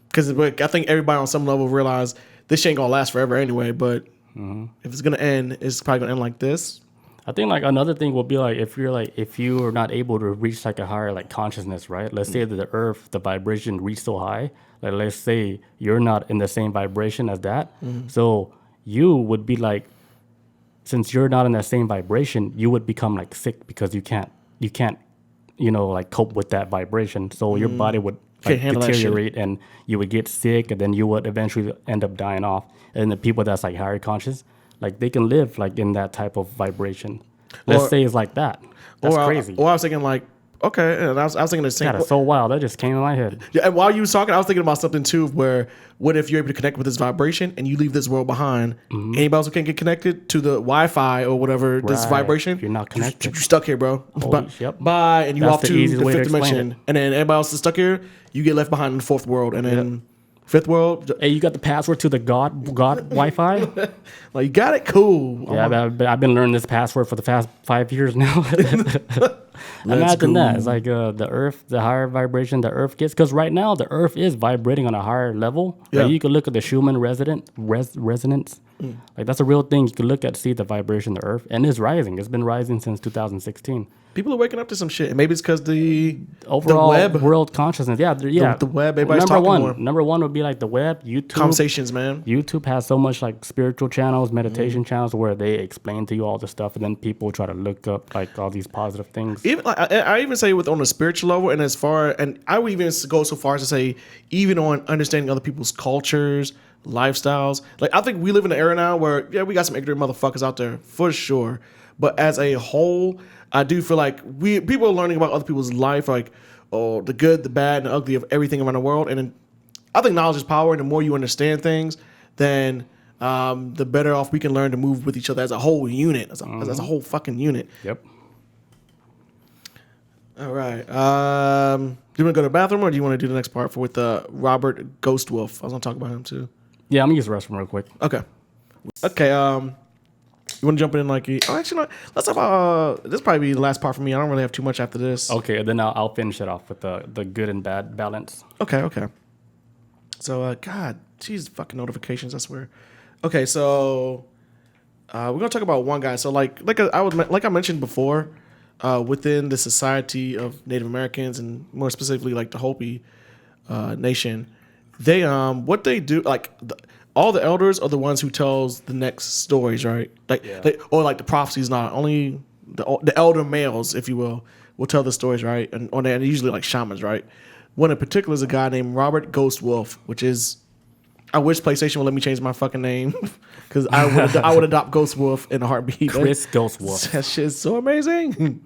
because I think everybody on some level realized this shit ain't gonna last forever anyway. But if it's gonna end, it's probably gonna end like this. I think like another thing will be like if you are not able to reach like a higher like consciousness, right? Let's say that the earth, the vibration reached so high, like let's say you're not in the same vibration as that. So you would be like, since you're not in that same vibration, you would become like sick because you can't like cope with that vibration. So your body would like handle that shit. deteriorate, and you would get sick, and then you would eventually end up dying off. And the people that's like higher conscious, like they can live like in that type of vibration. Let's say it's like that. That's crazy. I was thinking like, okay, and I was thinking the same. God, it's so wild. That just came in my head. Yeah, and while you was talking, I was thinking about something too. Where what if you're able to connect with this vibration and you leave this world behind? Anybody else who can't get connected to the Wi-Fi or whatever this Right. vibration, If you're not connected. you're stuck here, bro. Bye. Yep. Bye, and you That's off the to easiest the way to fifth explain dimension, it. and then everybody else is stuck here. You get left behind in the fourth world, and then fifth world. Hey, you got the password to the God Wi-Fi? Like you got it, cool. Yeah, I've been learning this password for the past 5 years now. Imagine that. It's like the earth, the higher vibration the earth gets. Because right now, the earth is vibrating on a higher level. Yeah. Like you can look at the Schumann resonance. Like that's a real thing. You can look at, see the vibration of the earth. And it's rising. It's been rising since 2016. People are waking up to some shit, and maybe it's because the Overall web, world consciousness. Yeah, the web, everybody's talking more. Number one would be like the web, YouTube. conversations, man. YouTube has so much like spiritual channels, meditation channels where they explain to you all the stuff, and then people try to look up like all these positive things. Even like, I even say with on a spiritual level, and I would even go so far as to say even on understanding other people's cultures, lifestyles. Like I think we live in an era now where we got some ignorant motherfuckers out there for sure, but as a whole, I do feel like people are learning about other people's life, like the good, the bad, and the ugly of everything around the world. And then I think knowledge is power, and the more you understand things, then the better off we can learn to move with each other as a whole unit, as a whole fucking unit. Yep. All right. Do you want to go to the bathroom, or do you want to do the next part with Robert Ghost Wolf? I was going to talk about him too. Yeah, I'm gonna use the restroom real quick. Okay. You want to jump in like? Actually, no, let's talk about. This probably be the last part for me. I don't really have too much after this. Okay, then I'll finish it off with the good and bad balance. Okay. So, God, geez, fucking notifications. I swear. Okay, so we're gonna talk about one guy. So, like I mentioned before, within the Society of Native Americans, and more specifically, like the Hopi Nation, they what they do, like all the elders are the ones who tells the next stories, right? Or like the prophecies. Not only the elder males, if you will tell the stories, right? And they're usually like shamans, right? One in particular is a guy named Robert Ghost Wolf, which is, I wish PlayStation would let me change my fucking name, because I would adopt Ghost Wolf in a heartbeat. Chris Ghost Wolf. That shit's so amazing.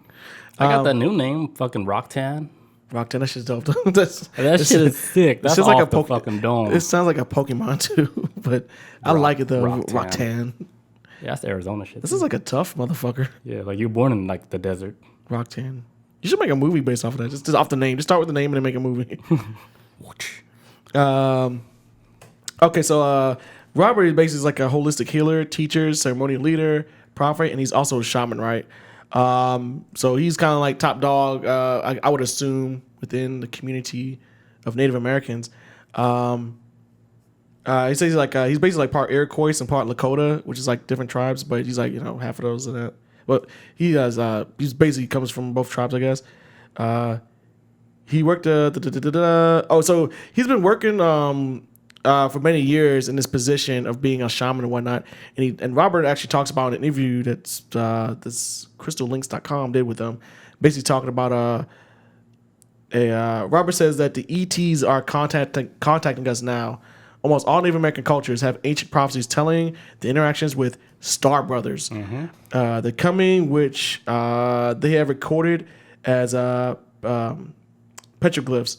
I got that new name, fucking Rocktan. Rocktan, that shit's dope. That shit is sick. That's just off like the fucking dome. It sounds like a Pokemon too, but I like it though. Rocktan. Yeah, that's Arizona shit. This is like a tough motherfucker. Yeah, like you're born in like the desert. Rocktan. You should make a movie based off of that. Just off the name. Just start with the name and then make a movie. Okay, so Robert is basically like a holistic healer, teacher, ceremonial leader, prophet, and he's also a shaman, right? So he's kind of like top dog, I would assume, within the community of Native Americans. He says he's basically like part Iroquois and part Lakota, which is like different tribes, but he's like half of those and that. But he's basically comes from both tribes, I guess. He worked so he's been working for many years in this position of being a shaman and whatnot. And Robert actually talks about an interview that's this crystallinks.com did with him, basically talking about Robert says that the ETs are contacting us now. Almost all Native American cultures have ancient prophecies telling the interactions with star brothers. The coming, which they have recorded as petroglyphs.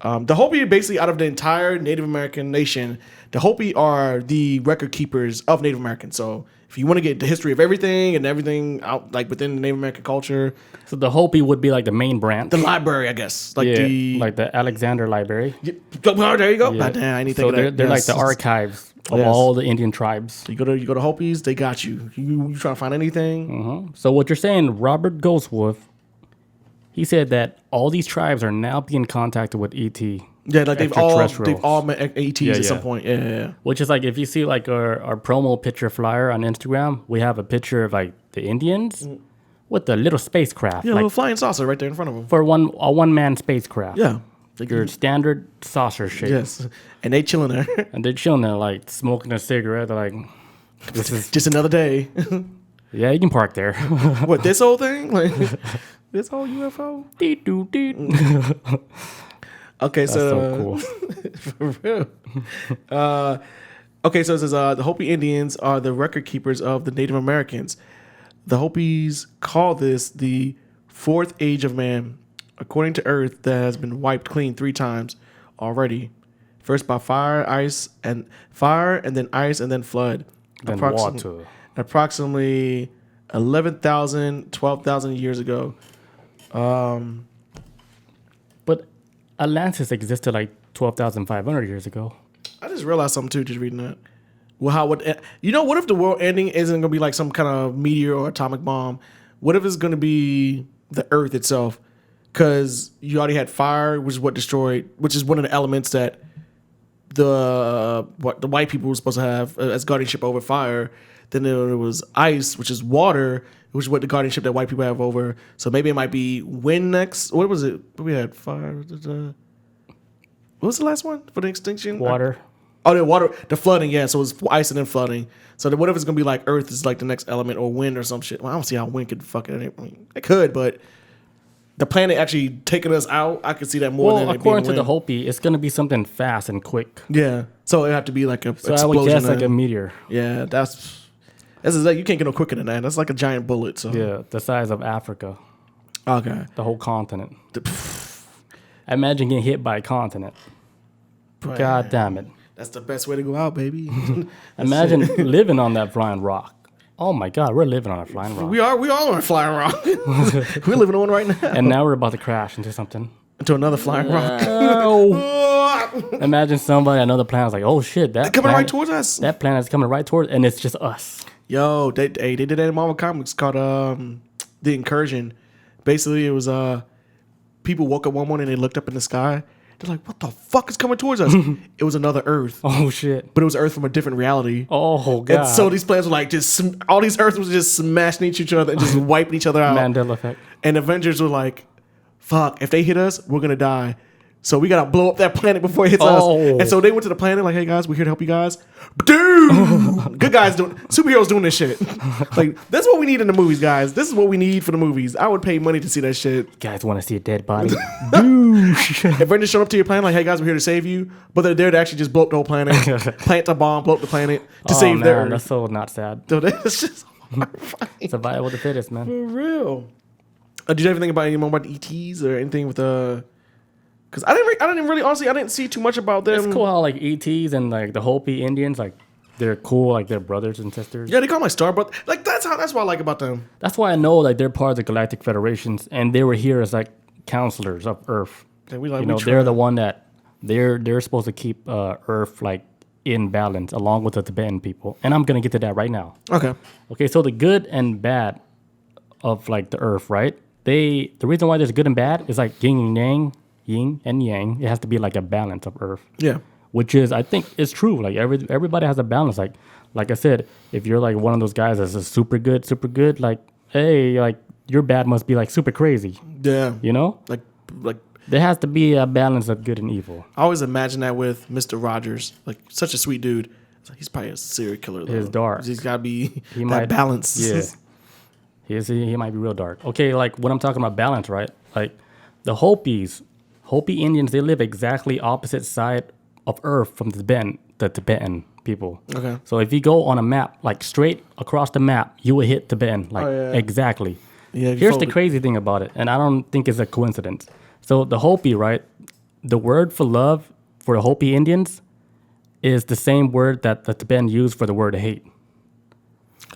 The Hopi, basically, out of the entire Native American nation, the Hopi are the record keepers of Native Americans. So if you want to get the history of everything out like within the Native American culture, So the Hopi would be like the main branch. the library, I guess, like the Alexander Library. There you go. Yeah. Damn, I need to So think of that. they're like Yes. the archives of Yes. all the Indian tribes. You go to Hopis, they got you. You trying to find anything? So what you're saying, Robert Goldsworth, he said that all these tribes are now being contacted with ET. Yeah, like they've all Extraterrestrials. met ETs at some point. Yeah. Which is like, if you see like our promo picture flyer on Instagram, we have a picture of like the Indians with the little spacecraft. Yeah, a like little flying saucer right there in front of them. for a one-man spacecraft. Yeah. Your standard saucer shape. Yes. And they chilling there. And they're chilling there like smoking a cigarette. They're like, this is, Just another day. yeah, you can park there. What, this whole thing? Like this whole UFO? Deet, doot, deet. Okay, That's so so cool. for real. Okay, so it says the Hopi Indians are the record keepers of the Native Americans. The Hopis call this the fourth age of man, according to Earth that has been wiped clean 3 times already. First by fire, and then ice, and then flood. Then water. Approximately 11,000, 12,000 years ago. But Atlantis existed like 12,500 years ago. I just realized something too, just reading that. Well, what if the world ending isn't going to be like some kind of meteor or atomic bomb? What if it's going to be the Earth itself? Because you already had fire, which is one of the elements that the white people were supposed to have as guardianship over fire. Then there was ice, which is water, which is what the guardianship that white people have over. So maybe it might be wind next. What was it? We had fire. What was the last one for the extinction? Water. The water, the flooding, yeah. So it was ice and then flooding. So what if it's gonna be like Earth is like the next element, or wind or some shit? Well, I don't see how wind could fuck it. I mean, it could, but the planet actually taking us out, I could see that more than it according being to the wind. Hopi, it's gonna be something fast and quick. Yeah, so it have to be like a So explosion. I would guess like a and- meteor. yeah, that's like you can't get no quicker than that. That's like a giant bullet. So Yeah, the size of Africa, okay, the whole continent. Imagine getting hit by a continent. God damn it! that's the best way to go out, baby. Imagine living on that flying rock. Oh my God, we're living on a flying rock. we all on a flying rock. We're living on one right now. And now we're about to crash into something. Into another flying rock. Imagine somebody, another planet's like, oh shit, that Coming right planet, towards us. that planet's coming right towards, and it's just us. Yo, they did that in Marvel Comics called The Incursion. Basically, it was people woke up one morning and they looked up in the sky. They're like, what the fuck is coming towards us? It was another Earth. Oh shit. But it was Earth from a different reality. Oh God. And so these planets were like all these Earths was just smashing each other and just wiping each other out. Mandela effect. And Avengers were like, fuck, if they hit us, we're gonna die. So we gotta blow up that planet before it hits us. And so they went to the planet like, hey guys, we're here to help you guys. Dude, good guys superheroes doing this shit. Like that's what we need in the movies, guys. This is what we need for the movies. I would pay money to see that shit. You guys want to see a dead body? Avengers showed up to your planet like, hey guys, we're here to save you, but they're there to actually just blow up the whole planet, plant a bomb, blow up the planet to save their Earth. That's so not sad. So that's just horrifying. Survival of the fittest, man. For real. Did you ever think about any more about ETs or anything with Because I didn't really honestly I didn't see too much about them. It's cool how like ETs and like the Hopi Indians, like they're cool, like they're brothers and sisters. Yeah, they call them like Star Brother. Like that's what I like about them. That's why I know like they're part of the Galactic Federations, and they were here as like counselors of Earth. Yeah, They're the one that they're supposed to keep Earth like in balance along with the Tibetan people, and I'm gonna get to that right now. Okay, so the good and bad of like the Earth, right? The reason why there's good and bad is like yin and yang. Yin and yang, it has to be like a balance of Earth. Yeah. which is I think it's true. Like everybody has a balance. Like I said, if you're like one of those guys that's just super good, like hey, like your bad must be like super crazy. Yeah. You know, Like there has to be a balance of good and evil. I always imagine that with Mr. Rogers, like such a sweet dude. It's like, he's probably a serial killer though. He's dark. He's got to be He that might balance. Yeah, he might be real dark. Okay, like when I'm talking about balance, right? Like the Hopi Indians, they live exactly opposite side of Earth from the Tibetan people. Okay. So if you go on a map, like straight across the map, you will hit Tibetan, like yeah. exactly. Yeah. Here's the crazy thing about it, and I don't think it's a coincidence. So the Hopi, right? The word for love for the Hopi Indians is the same word that the Tibetan use for the word hate.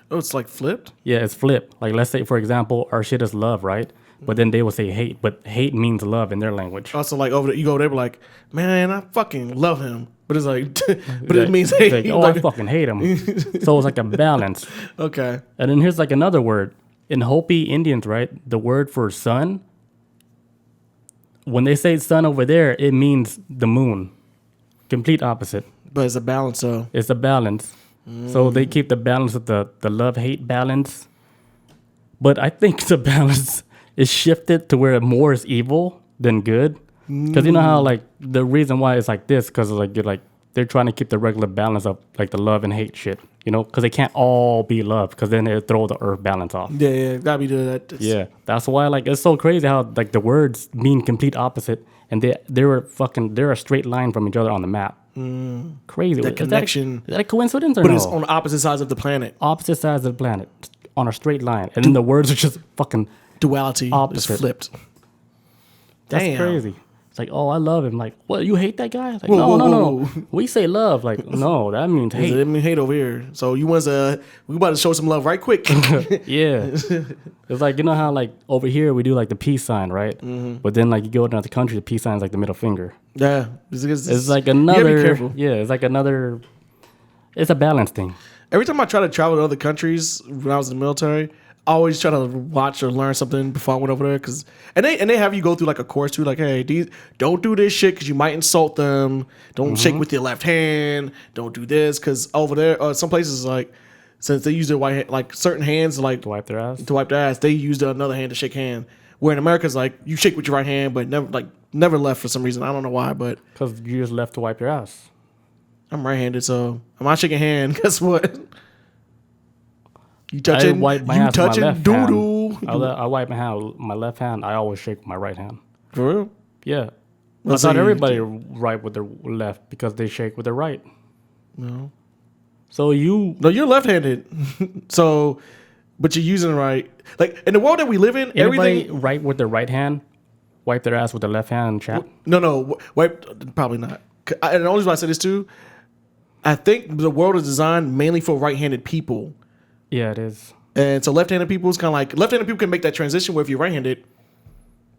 Oh, it's like flipped? Yeah, it's flipped. Like let's say, for example, our shit is love, right? But then they will say hate, but hate means love in their language. Also, like you go there, be like, man, I fucking love him, but it's like, but it means hate. Like, oh, I fucking hate him. So it's like a balance. Okay. And then here's like another word. In Hopi Indians, right? The word for sun, when they say sun over there, it means the moon. Complete opposite. But it's a balance, though. It's a balance. So they keep the balance of the love-hate balance. But I think the balance is shifted to where more is evil than good. Because you know how like the reason why it's like this, because like they're trying to keep the regular balance of like the love and hate shit, you know, because they can't all be love, because then it throw the earth balance off. Yeah, gotta be doing that. Yeah, that's why like it's so crazy how like the words mean complete opposite, and they're a straight line from each other on the map. Crazy. That connection. Is that a coincidence or But no? it's on opposite sides of the planet. Opposite sides of the planet on a straight line, and then the words are just fucking Duality opposite. is flipped. That's Damn. crazy. It's like, oh, I love him. Like, what? You hate that guy? Like, Whoa, no, whoa, no. whoa. We say love. Like, no, that means hate. I mean, hate over here. So we about to show some love right quick. Yeah. It's like, you know how like over here we do like the peace sign, right? But then like you go to another country, the peace sign is like the middle finger. Yeah. It's like You another. gotta be careful. Yeah, it's like another. It's a balance thing. Every time I try to travel to other countries when I was in the military, I always try to watch or learn something before I went over there. And they have you go through like a course too, like, hey, don't do this shit because you might insult them. Don't shake with your left hand. Don't do this because over there, some places like, since they use their white hand, like certain hands like To wipe their ass. they use another hand to shake hand. Where in America it's like you shake with your right hand, but never left for some reason. I don't know why, but Because you just left to wipe your ass. I'm right-handed, so I'm not shaking hand. Guess what? You touching? I wipe my You ass with my touching left doo-doo? hand. I wipe my hand with my left hand. I always shake with my right hand. For real? Yeah. Well, I so thought you- everybody right with their left because they shake with their right. No. So you No, you're left-handed. So, but you're using it right. Like in the world that we live in, anybody everything. right with their right hand, wipe their ass with their left hand and chat. No. Wipe. Probably not. And the only reason I say this too, I think the world is designed mainly for right-handed people. Yeah, it is. And so left-handed people is kind of like left-handed people can make that transition where if you're right-handed,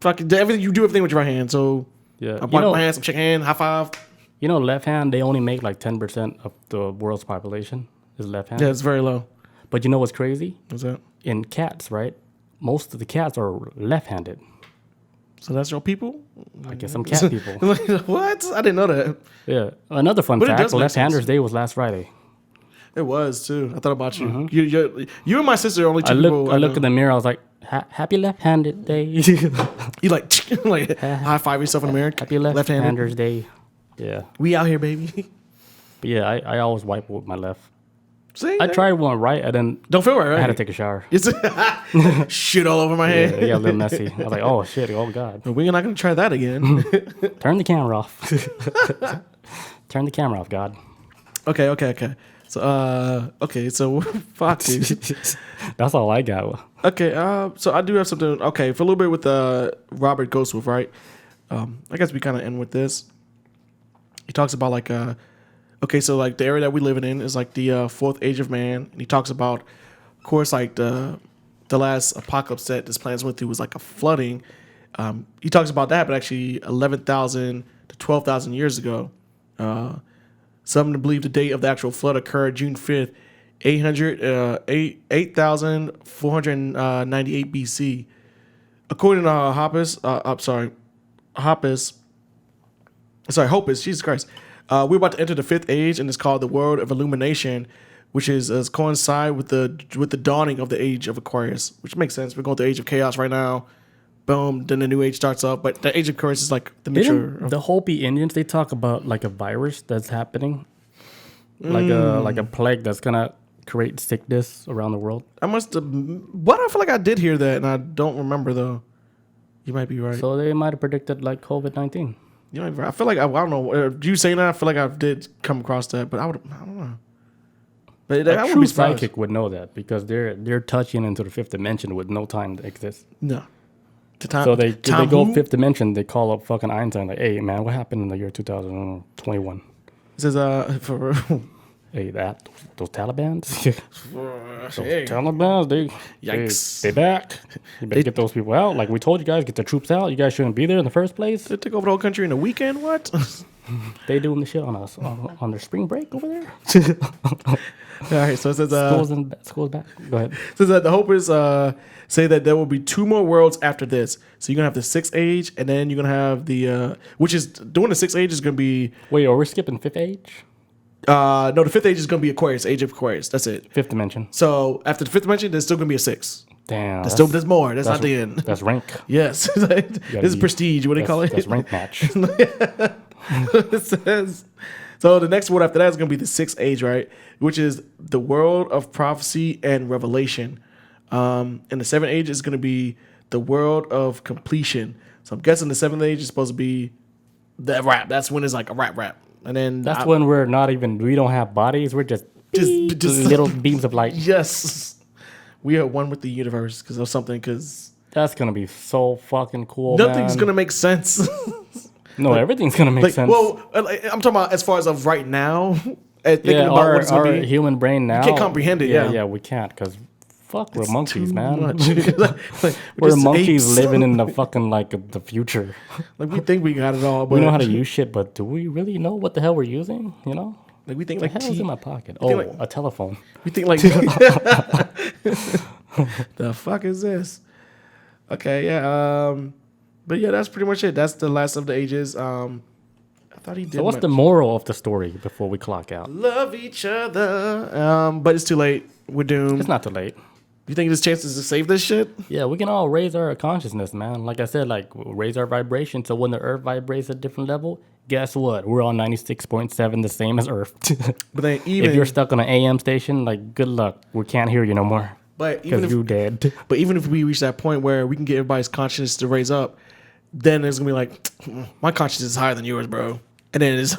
fucking everything with your right hand. So Yeah. I wipe my hands, I'm shaking hand, high five. You know, left hand, they only make like 10% of the world's population is left hand. Yeah, it's very low. But you know what's crazy? What's that? In cats, right? Most of the cats are left-handed. So that's your people? I guess some cat people. What? I didn't know that. Yeah. Another fun But it fact, does make Left-Handers sense. Day was last Friday. It was too. I thought about you. You and my sister are only two I people. looked in the mirror, I was like, happy left-handed day. You like high five yourself in the mirror. Happy left-handers day. Yeah. We out here, baby. But yeah, I always wipe with my left. See, I tried one right, and then Don't feel right. I had to take a shower. It's shit all over my Yeah, head. it got a little messy. I was like, oh shit, oh god. We're not gonna try that again. Turn the camera off. Turn the camera off, God. Okay. So fuck, dude. That's all I got. Okay, so I do have something. Okay, for a little bit with Robert Ghostwolf, right? I guess we kind of end with this. He talks about like okay, so like the area that we living in is like the fourth age of man, and he talks about, of course, like the last apocalypse that this planet went through was like a flooding. He talks about that, but actually 11,000 to 12,000 years ago. Some believe the date of the actual flood occurred June 5th, 8,498 BC. According to Hoppus, Jesus Christ. We're about to enter the fifth age, and it's called the world of illumination, which is coincide with the dawning of the age of Aquarius, which makes sense. We're going through the age of chaos right now. Boom, then the new age starts up. But the age of Aquarius is like the mature. Didn't the Hopi Indians, they talk about like a virus that's happening, like a plague that's gonna create sickness around the world. I must have. What I feel like I did hear that, and I don't remember though. You might be right. So they might have predicted like COVID-19. You might be right. I feel like I don't know. You saying that? I feel like I did come across that, but I don't know. But A I wouldn't true be surprised. psychic would know that because they're touching into the fifth dimension with no time to exist. No. To time, So they time go who? fifth dimension. They call up fucking Einstein like, "Hey man, what happened in the year 2021? It says for Hey, those Taliban's, those hey. Taliban's, Yikes. they back. You better get those people out. Like we told you guys, get the troops out. You guys shouldn't be there in the first place. They took over the whole country in a weekend. What? They doing the shit on us on their spring break over there. All right. So it says Schools back. Go ahead. says that the hope is say that there will be 2 more worlds after this. So you're gonna have the sixth age, and then you're gonna have the which is doing the sixth age is gonna be Wait, are we skipping fifth age? no, the fifth age is gonna be Aquarius, age of Aquarius. That's it. Fifth dimension. So after the fifth dimension, there's still gonna be a 6. Damn. There's more. That's not the end. That's rank. Yes, this is prestige. What do you call it? That's rank match. It says. So the next word after that is going to be the sixth age, right? Which is the world of prophecy and revelation. And the seventh age is going to be the world of completion. So I'm guessing the seventh age is supposed to be the rap. That's when it's like a rap. And then That's when we don't have bodies. We're just little beams of light. Yes, we are one with the universe because of something. Because That's gonna be so fucking cool. nothing's man. going to make sense. No, everything's gonna make sense. Well, I'm talking about as far as of right now. And thinking about our, what it's going our to be. human brain now. can't comprehend it, yeah. Yeah, we can't because fuck, we're monkeys, Too man. much. Like, We're just monkeys apes. living in the fucking like the future. Like we think we got it all, but We know how to use shit, but do we really know what the hell we're using? You know? like we think What the like hell is tea. in my pocket? think Oh, like- a telephone. We think like the fuck is this? Okay, yeah. But yeah, that's pretty much it. That's the last of the ages. I thought he did. So what's the moral of the story before we clock out? love each other? But it's too late. We're doomed. It's not too late. You think there's chances to save this shit? Yeah, we can all raise our consciousness, man. Like I said, like raise our vibration. So when the Earth vibrates at a different level, guess what? We're on 96.7, the same as Earth. But then If even you're stuck on an AM station, like good luck. We can't hear you no more but even because if you dead. But even if we reach that point where we can get everybody's consciousness to raise up, then it's gonna be like, my consciousness is higher than yours, bro. And then it's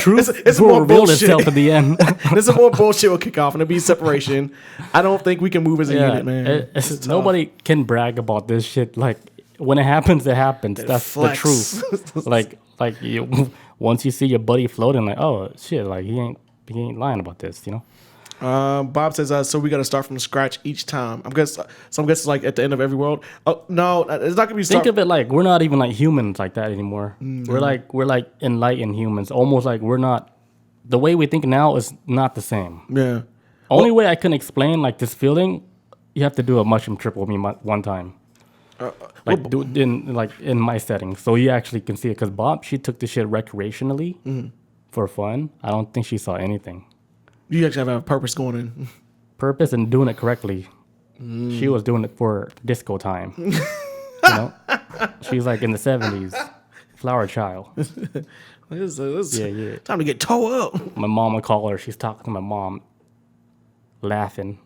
Truth it's will more reveal bullshit. itself at the end. There's some more bullshit will kick off, and it'll be separation. I don't think we can move as a unit, man. It's tough. Nobody can brag about this shit. Like when it happens, it happens. That's flex. the truth. like you, once you see your buddy floating, like oh shit, like he ain't lying about this, you know. Bob says, so we got to start from scratch each time. I'm guessing like at the end of every world. Oh no, it's not gonna be. Think of it like we're not even like humans like that anymore. Mm-hmm. We're like enlightened humans. Almost like we're not. The way we think now is not the same. Yeah. Only way I can explain like this feeling, you have to do a mushroom trip with me one time. Like in my setting, so you actually can see it. Because Bob, she took the shit recreationally for fun. I don't think she saw anything. You actually have a purpose going in. Purpose and doing it correctly. She was doing it for disco time. You know, she's like in the 70s, flower child. This Yeah. time to get toe up. My mom would call her. She's talking to my mom, laughing,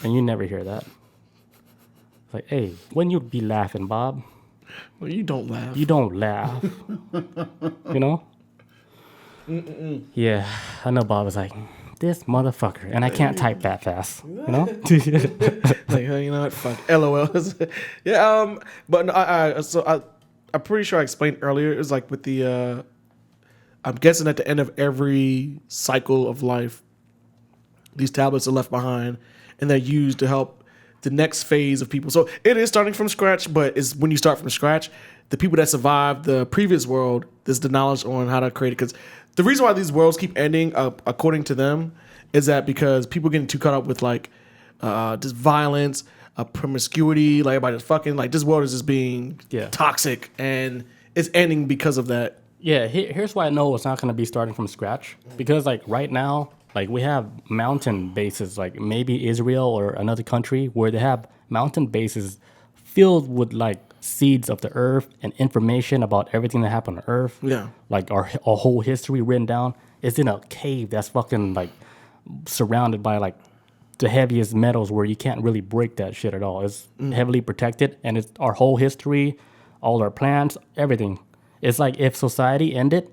and you never hear that. It's like, hey, when you be laughing, Bob? Well, you don't laugh. You don't laugh. You know? Yeah, I know Bob was like, this motherfucker. And I can't type that fast. You know? Like, hey, you know what? Fuck. LOL. Yeah. But no, I'm pretty sure I explained earlier. It was like with the. I'm guessing at the end of every cycle of life, these tablets are left behind, and they're used to help the next phase of people. So it is starting from scratch, but it's when you start from scratch, the people that survived the previous world, there's the knowledge on how to create it. Because the reason why these worlds keep ending, according to them, is that because people getting too caught up with like just violence, promiscuity, like everybody just fucking like this world is just being Yeah. toxic, and it's ending because of that. Yeah, here's why I know it's not going to be starting from scratch. Because, like, right now, like, we have mountain bases, like, maybe Israel or another country where they have mountain bases filled with, like, seeds of the earth and information about everything that happened on Earth. Yeah. Like, our whole history written down. It's in a cave that's fucking, like, surrounded by, like, the heaviest metals where you can't really break that shit at all. It's heavily protected, and it's our whole history, all our plans, everything. It's like if society ended,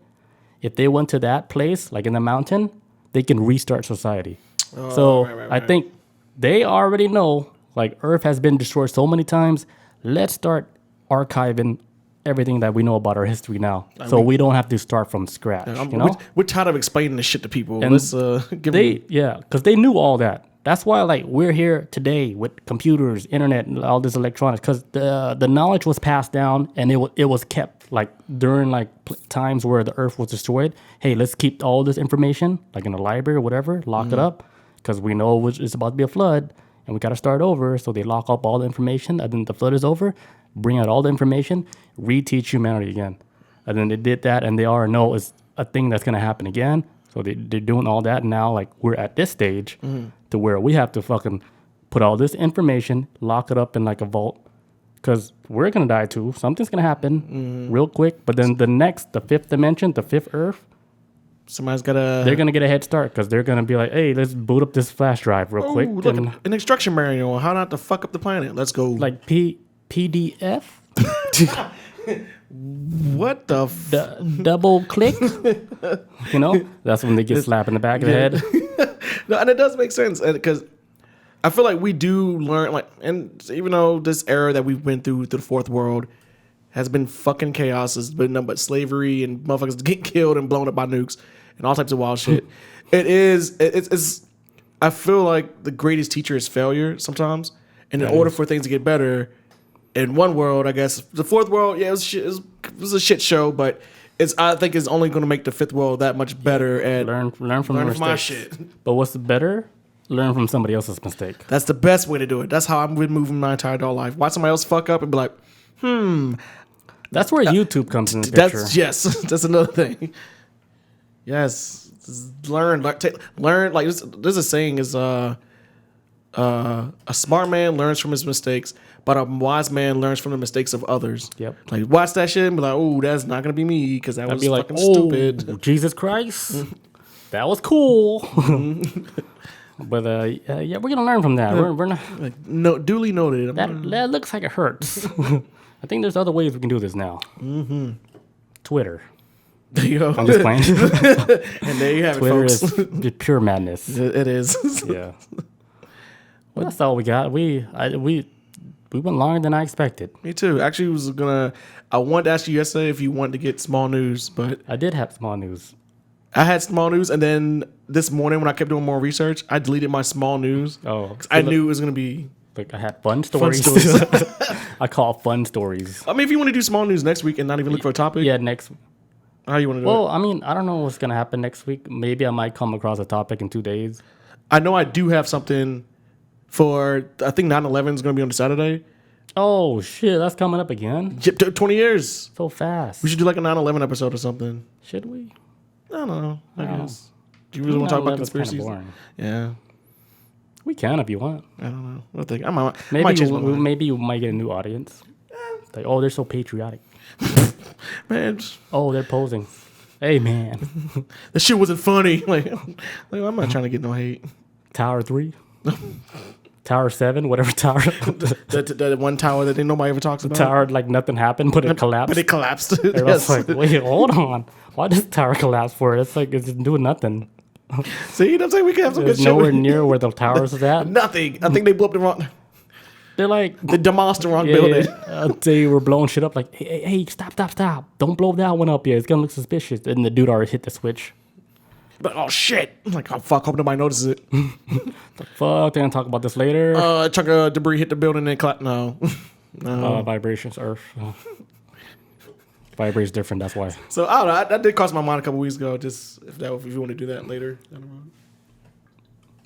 if they went to that place, like in the mountain, they can restart society. So I think they already know, like, Earth has been destroyed so many times. Let's start archiving everything that we know about our history now, so we don't have to start from scratch. You know, we're tired of explaining this shit to people. And Let's give them. because they knew all that. That's why, like, we're here today with computers, internet, and all this electronics, because the knowledge was passed down, and it was kept, like, during, like, times where the Earth was destroyed. Hey, let's keep all this information, like, in a library or whatever, lock it up, because we know it's about to be a flood, and we got to start over. So they lock up all the information, and then the flood is over, bring out all the information, reteach humanity again. And then they did that, and they already know it's a thing that's going to happen again. So they're doing all that now. Like, we're at this stage to where we have to fucking put all this information, lock it up in, like, a vault, because we're going to die too. Something's going to happen real quick. But then the fifth dimension, the fifth Earth, Somebody's got to. they're going to get a head start because they're going to be like, hey, let's boot up this flash drive real quick. Look, And, an instruction manual on how not to fuck up the planet. Let's go. like, PDF, What the? double click. You know, that's when they get slapped in the back of the head. No, and it does make sense because I feel like we do learn, like, and even though this era that we've been through the fourth world has been fucking chaos, has been nothing but slavery and motherfuckers getting killed and blown up by nukes and all types of wild shit. It's I feel like the greatest teacher is failure sometimes, and in order for things to get better in one world, I guess the fourth world, yeah, it was a shit show, but I think it's only going to make the fifth world that much better. And Learn from my shit. But what's better? Learn from somebody else's mistake. That's the best way to do it. That's how I've been moving my entire adult life. Watch somebody else fuck up and be like, That's where YouTube comes in the picture. That's another thing. Yes, learn. Like there's a saying is a smart man learns from his mistakes, but a wise man learns from the mistakes of others. Yep. Like, watch that shit and be like, oh, that's not gonna be me because that I'd was be like, fucking oh, stupid. Jesus Christ, that was cool. But yeah, we're gonna learn from that. We're not. Like, no, duly noted. That looks like it hurts. I think there's other ways we can do this now. Twitter. There you go. I'm just playing. And there you have Twitter it, folks. is pure madness. It is. Yeah. Well, that's all we got. We went longer than I expected. Me too. Actually, I wanted to ask you yesterday if you wanted to get small news, but I did have small news. I had small news, and then this morning when I kept doing more research, I deleted my small news. Oh, 'Cause I knew it was gonna be like I had fun stories. I call fun stories. I mean, if you want to do small news next week and not even look for a topic, Yeah, next. how you want to do Well, it? I mean, I don't know what's gonna happen next week. Maybe I might come across a topic in 2 days. I know I do have something for. I think 9/11 is gonna be on Saturday. Oh shit, that's coming up again. 20 years. So fast. We should do like a 9/11 episode or something. Should we? I don't know. I don't know. guess. Do you really want to talk about 9/11 's kinda conspiracies? boring. Yeah. We can if you want. I don't know. I think I might Maybe change my mind. maybe you might get a new audience. Like, oh, they're so patriotic. Man, Oh, they're posing. Hey, man. that shit wasn't funny. Like I'm not trying to get no hate. Tower 3? Tower 7? Whatever tower. That one tower that nobody ever talks about. Tower, like nothing happened, but it collapsed. But it collapsed. Everyone's Yes. like, wait, hold on. Why does the tower collapse for? It's like, it's doing nothing. See, you know what I'm saying? We can have some good It's nowhere shit. near where the towers is at. Nothing. I think they blew up the wrong. They're like, They demolished the wrong yeah, building. they were blowing shit up like, hey, stop. Don't blow that one up yet. It's going to look suspicious. And the dude already hit the switch. But oh shit! I'm like, oh fuck! Hope nobody notices it. Fuck, they're going to talk about this later. A chunk of debris hit the building and collapsed. No, no. Vibrations, Earth. Vibrates different, that's why. So I don't know. That did cross my mind a couple weeks ago. Just if you want to do that later.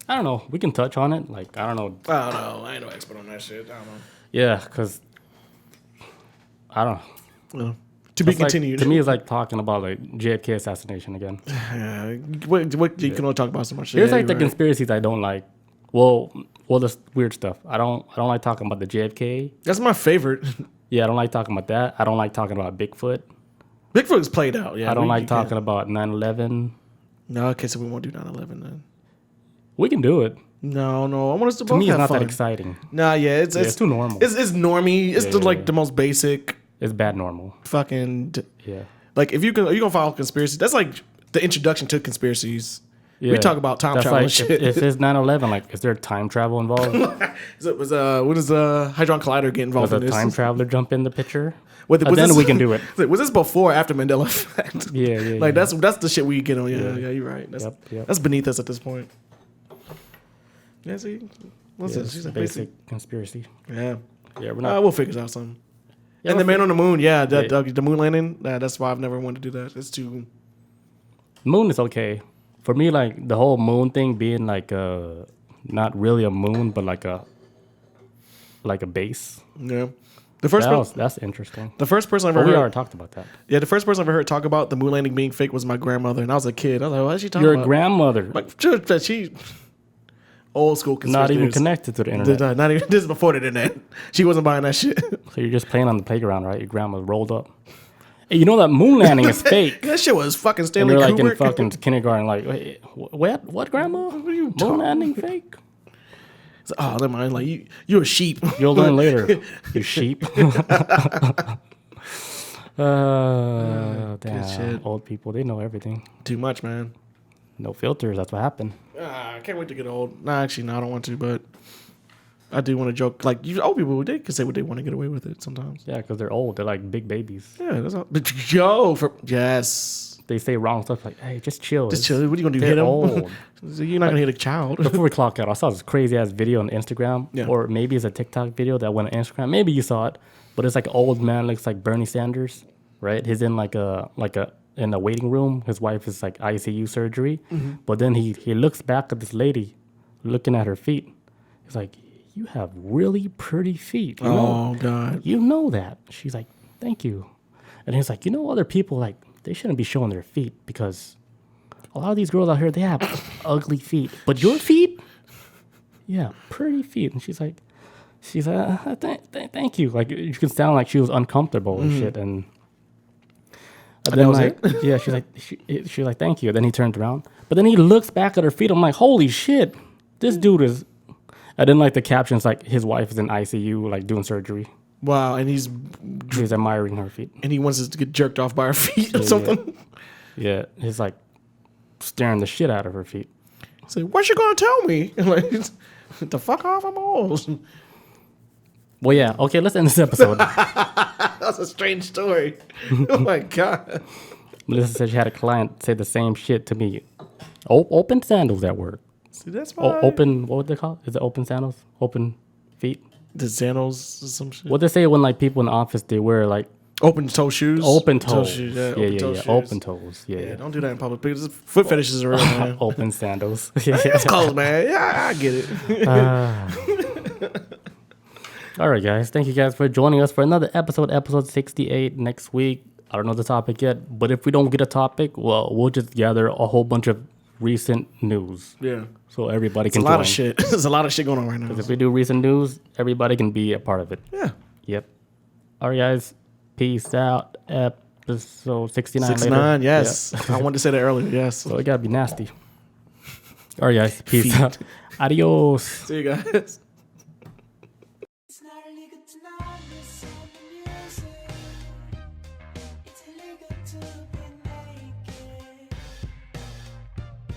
I don't know. We can touch on it. Like, I don't know. I don't know. I ain't no expert on that shit. I don't know. Yeah, because I don't know. Well, To be That's like- continued. to me, it's like talking about like JFK assassination again. What you can only talk about so much. Here's Yeah, like the you're right. conspiracies I don't like. Well, this weird stuff. I don't like talking about the JFK. That's my favorite. Yeah, I don't like talking about that. I don't like talking about Bigfoot. Bigfoot's played out. Yeah, I don't you like can't- talking about 9/11. No, okay, so we won't do 9/11 then. We can do it. No, I want us to To both me, it's have not fun. that exciting. Nah, yeah, It's too normal. It's normie. It's Yeah, like yeah. the most basic It's bad normal. fucking. Yeah. Like if you gonna follow conspiracy, that's like the introduction to conspiracies. We Yeah. talk about time That's travel like and shit. if it's 9/11, like is there time travel involved? What does Hadron Collider get involved Does in a this? time traveler jump in the picture? Was Then this- we can do it. Was this before or after Mandela effect? Yeah, yeah. Like yeah. that's the shit we get on. Yeah, you're right. That's Yep. that's beneath us at this point. Yeah, see, what's Yeah, this? it's She's a basic conspiracy. Yeah, Yeah, we're not. we'll figure out something. Yeah, And the we'll man on the moon, yeah, Yeah. the moon landing. That's why I've never wanted to do that. It's too. Moon is okay for me. Like the whole moon thing being like not really a moon, but like a base. Yeah, the first person, That's interesting. the first person I But ever we heard. already talked about that. Yeah, the first person I ever heard talk about the moon landing being fake was my grandmother, and I was a kid. I was like, what is she talking Your about? grandmother, Like, she old school conspiracy not even theories. connected to the internet. Not even this is before the internet. She wasn't buying that shit. So you're just playing on the playground, right? Your grandma rolled up. Hey, you know that moon landing is fake. That shit was fucking And Stanley you're like Kubrick. in fucking kindergarten, like, wait, what, grandma? What are you Moon talking- landing fake? It's like, oh, never mind. Like you're a sheep. You'll learn later, you sheep. Damn, shit. old people, they know everything. Too much, man. No filters, that's what happened. I can't wait to get old. Nah, actually, no, I don't want to, but I do want to joke. Like you old people, they can say what they want to get away with it sometimes. Yeah, because they're old. They're like big babies. Yeah, that's all. But yes, They say wrong stuff like, hey, just chill. just chill. What are you gonna do? They're Hit them? old. You're not gonna hit a child. Before we clock out, I saw this crazy ass video on Instagram, Yeah. or maybe it's a TikTok video that went on Instagram. Maybe you saw it, but it's like an old man looks like Bernie Sanders, right? He's in like a in a waiting room. His wife is like ICU surgery, but then he looks back at this lady, looking at her feet. He's like, "You have really pretty feet. You know? Oh God. You know that." She's like, "Thank you," and he's like, "You know, other people like they shouldn't be showing their feet because." A lot of these girls out here, they have ugly feet. But your feet? Yeah, pretty feet. And she's like, thank you. Like, you can sound like she was uncomfortable and shit. And then, was like, yeah, she's like, she's like, thank you. Then he turns around. But then he looks back at her feet. I'm like, holy shit. This dude is. And then, like, the caption's like, his wife is in ICU, like, doing surgery. Wow, and He's admiring her feet. he wants us to get jerked off by our feet or something. Yeah, he's like staring the shit out of her feet. Say, what you gonna tell me? Like, the fuck off, I'm old. Well, yeah. Okay, let's end this episode. That's a strange story. Oh my God. Melissa said she had a client say the same shit to me. Open sandals at work. See, that's why. Open, what would they call it? Is it open sandals? Open feet? The Xanos or some shit. What they say when like people in the office, they wear like Open toe shoes. open toes. shoes. Yeah, open toe yeah. shoes. Open toes. Yeah, Yeah, yeah. don't do that in public because foot fetishes are real, man. Open sandals. Yeah. It's close, man. Yeah, I get it. All right, guys. Thank you guys for joining us for another episode 68 next week. I don't know the topic yet, but if we don't get a topic, well, we'll just gather a whole bunch of recent news. Yeah. So everybody It's a can lot join. of shit. There's a lot of shit going on right now. If we do recent news, everybody can be a part of it. Yeah. Yep. All right, guys. Peace out. Episode 69. 69, later. yes. Yeah. I wanted to say that earlier, yes. So it gotta be nasty. All right, guys. Peace Feet. out. Adios. See you guys. It's not illegal to not listen to music.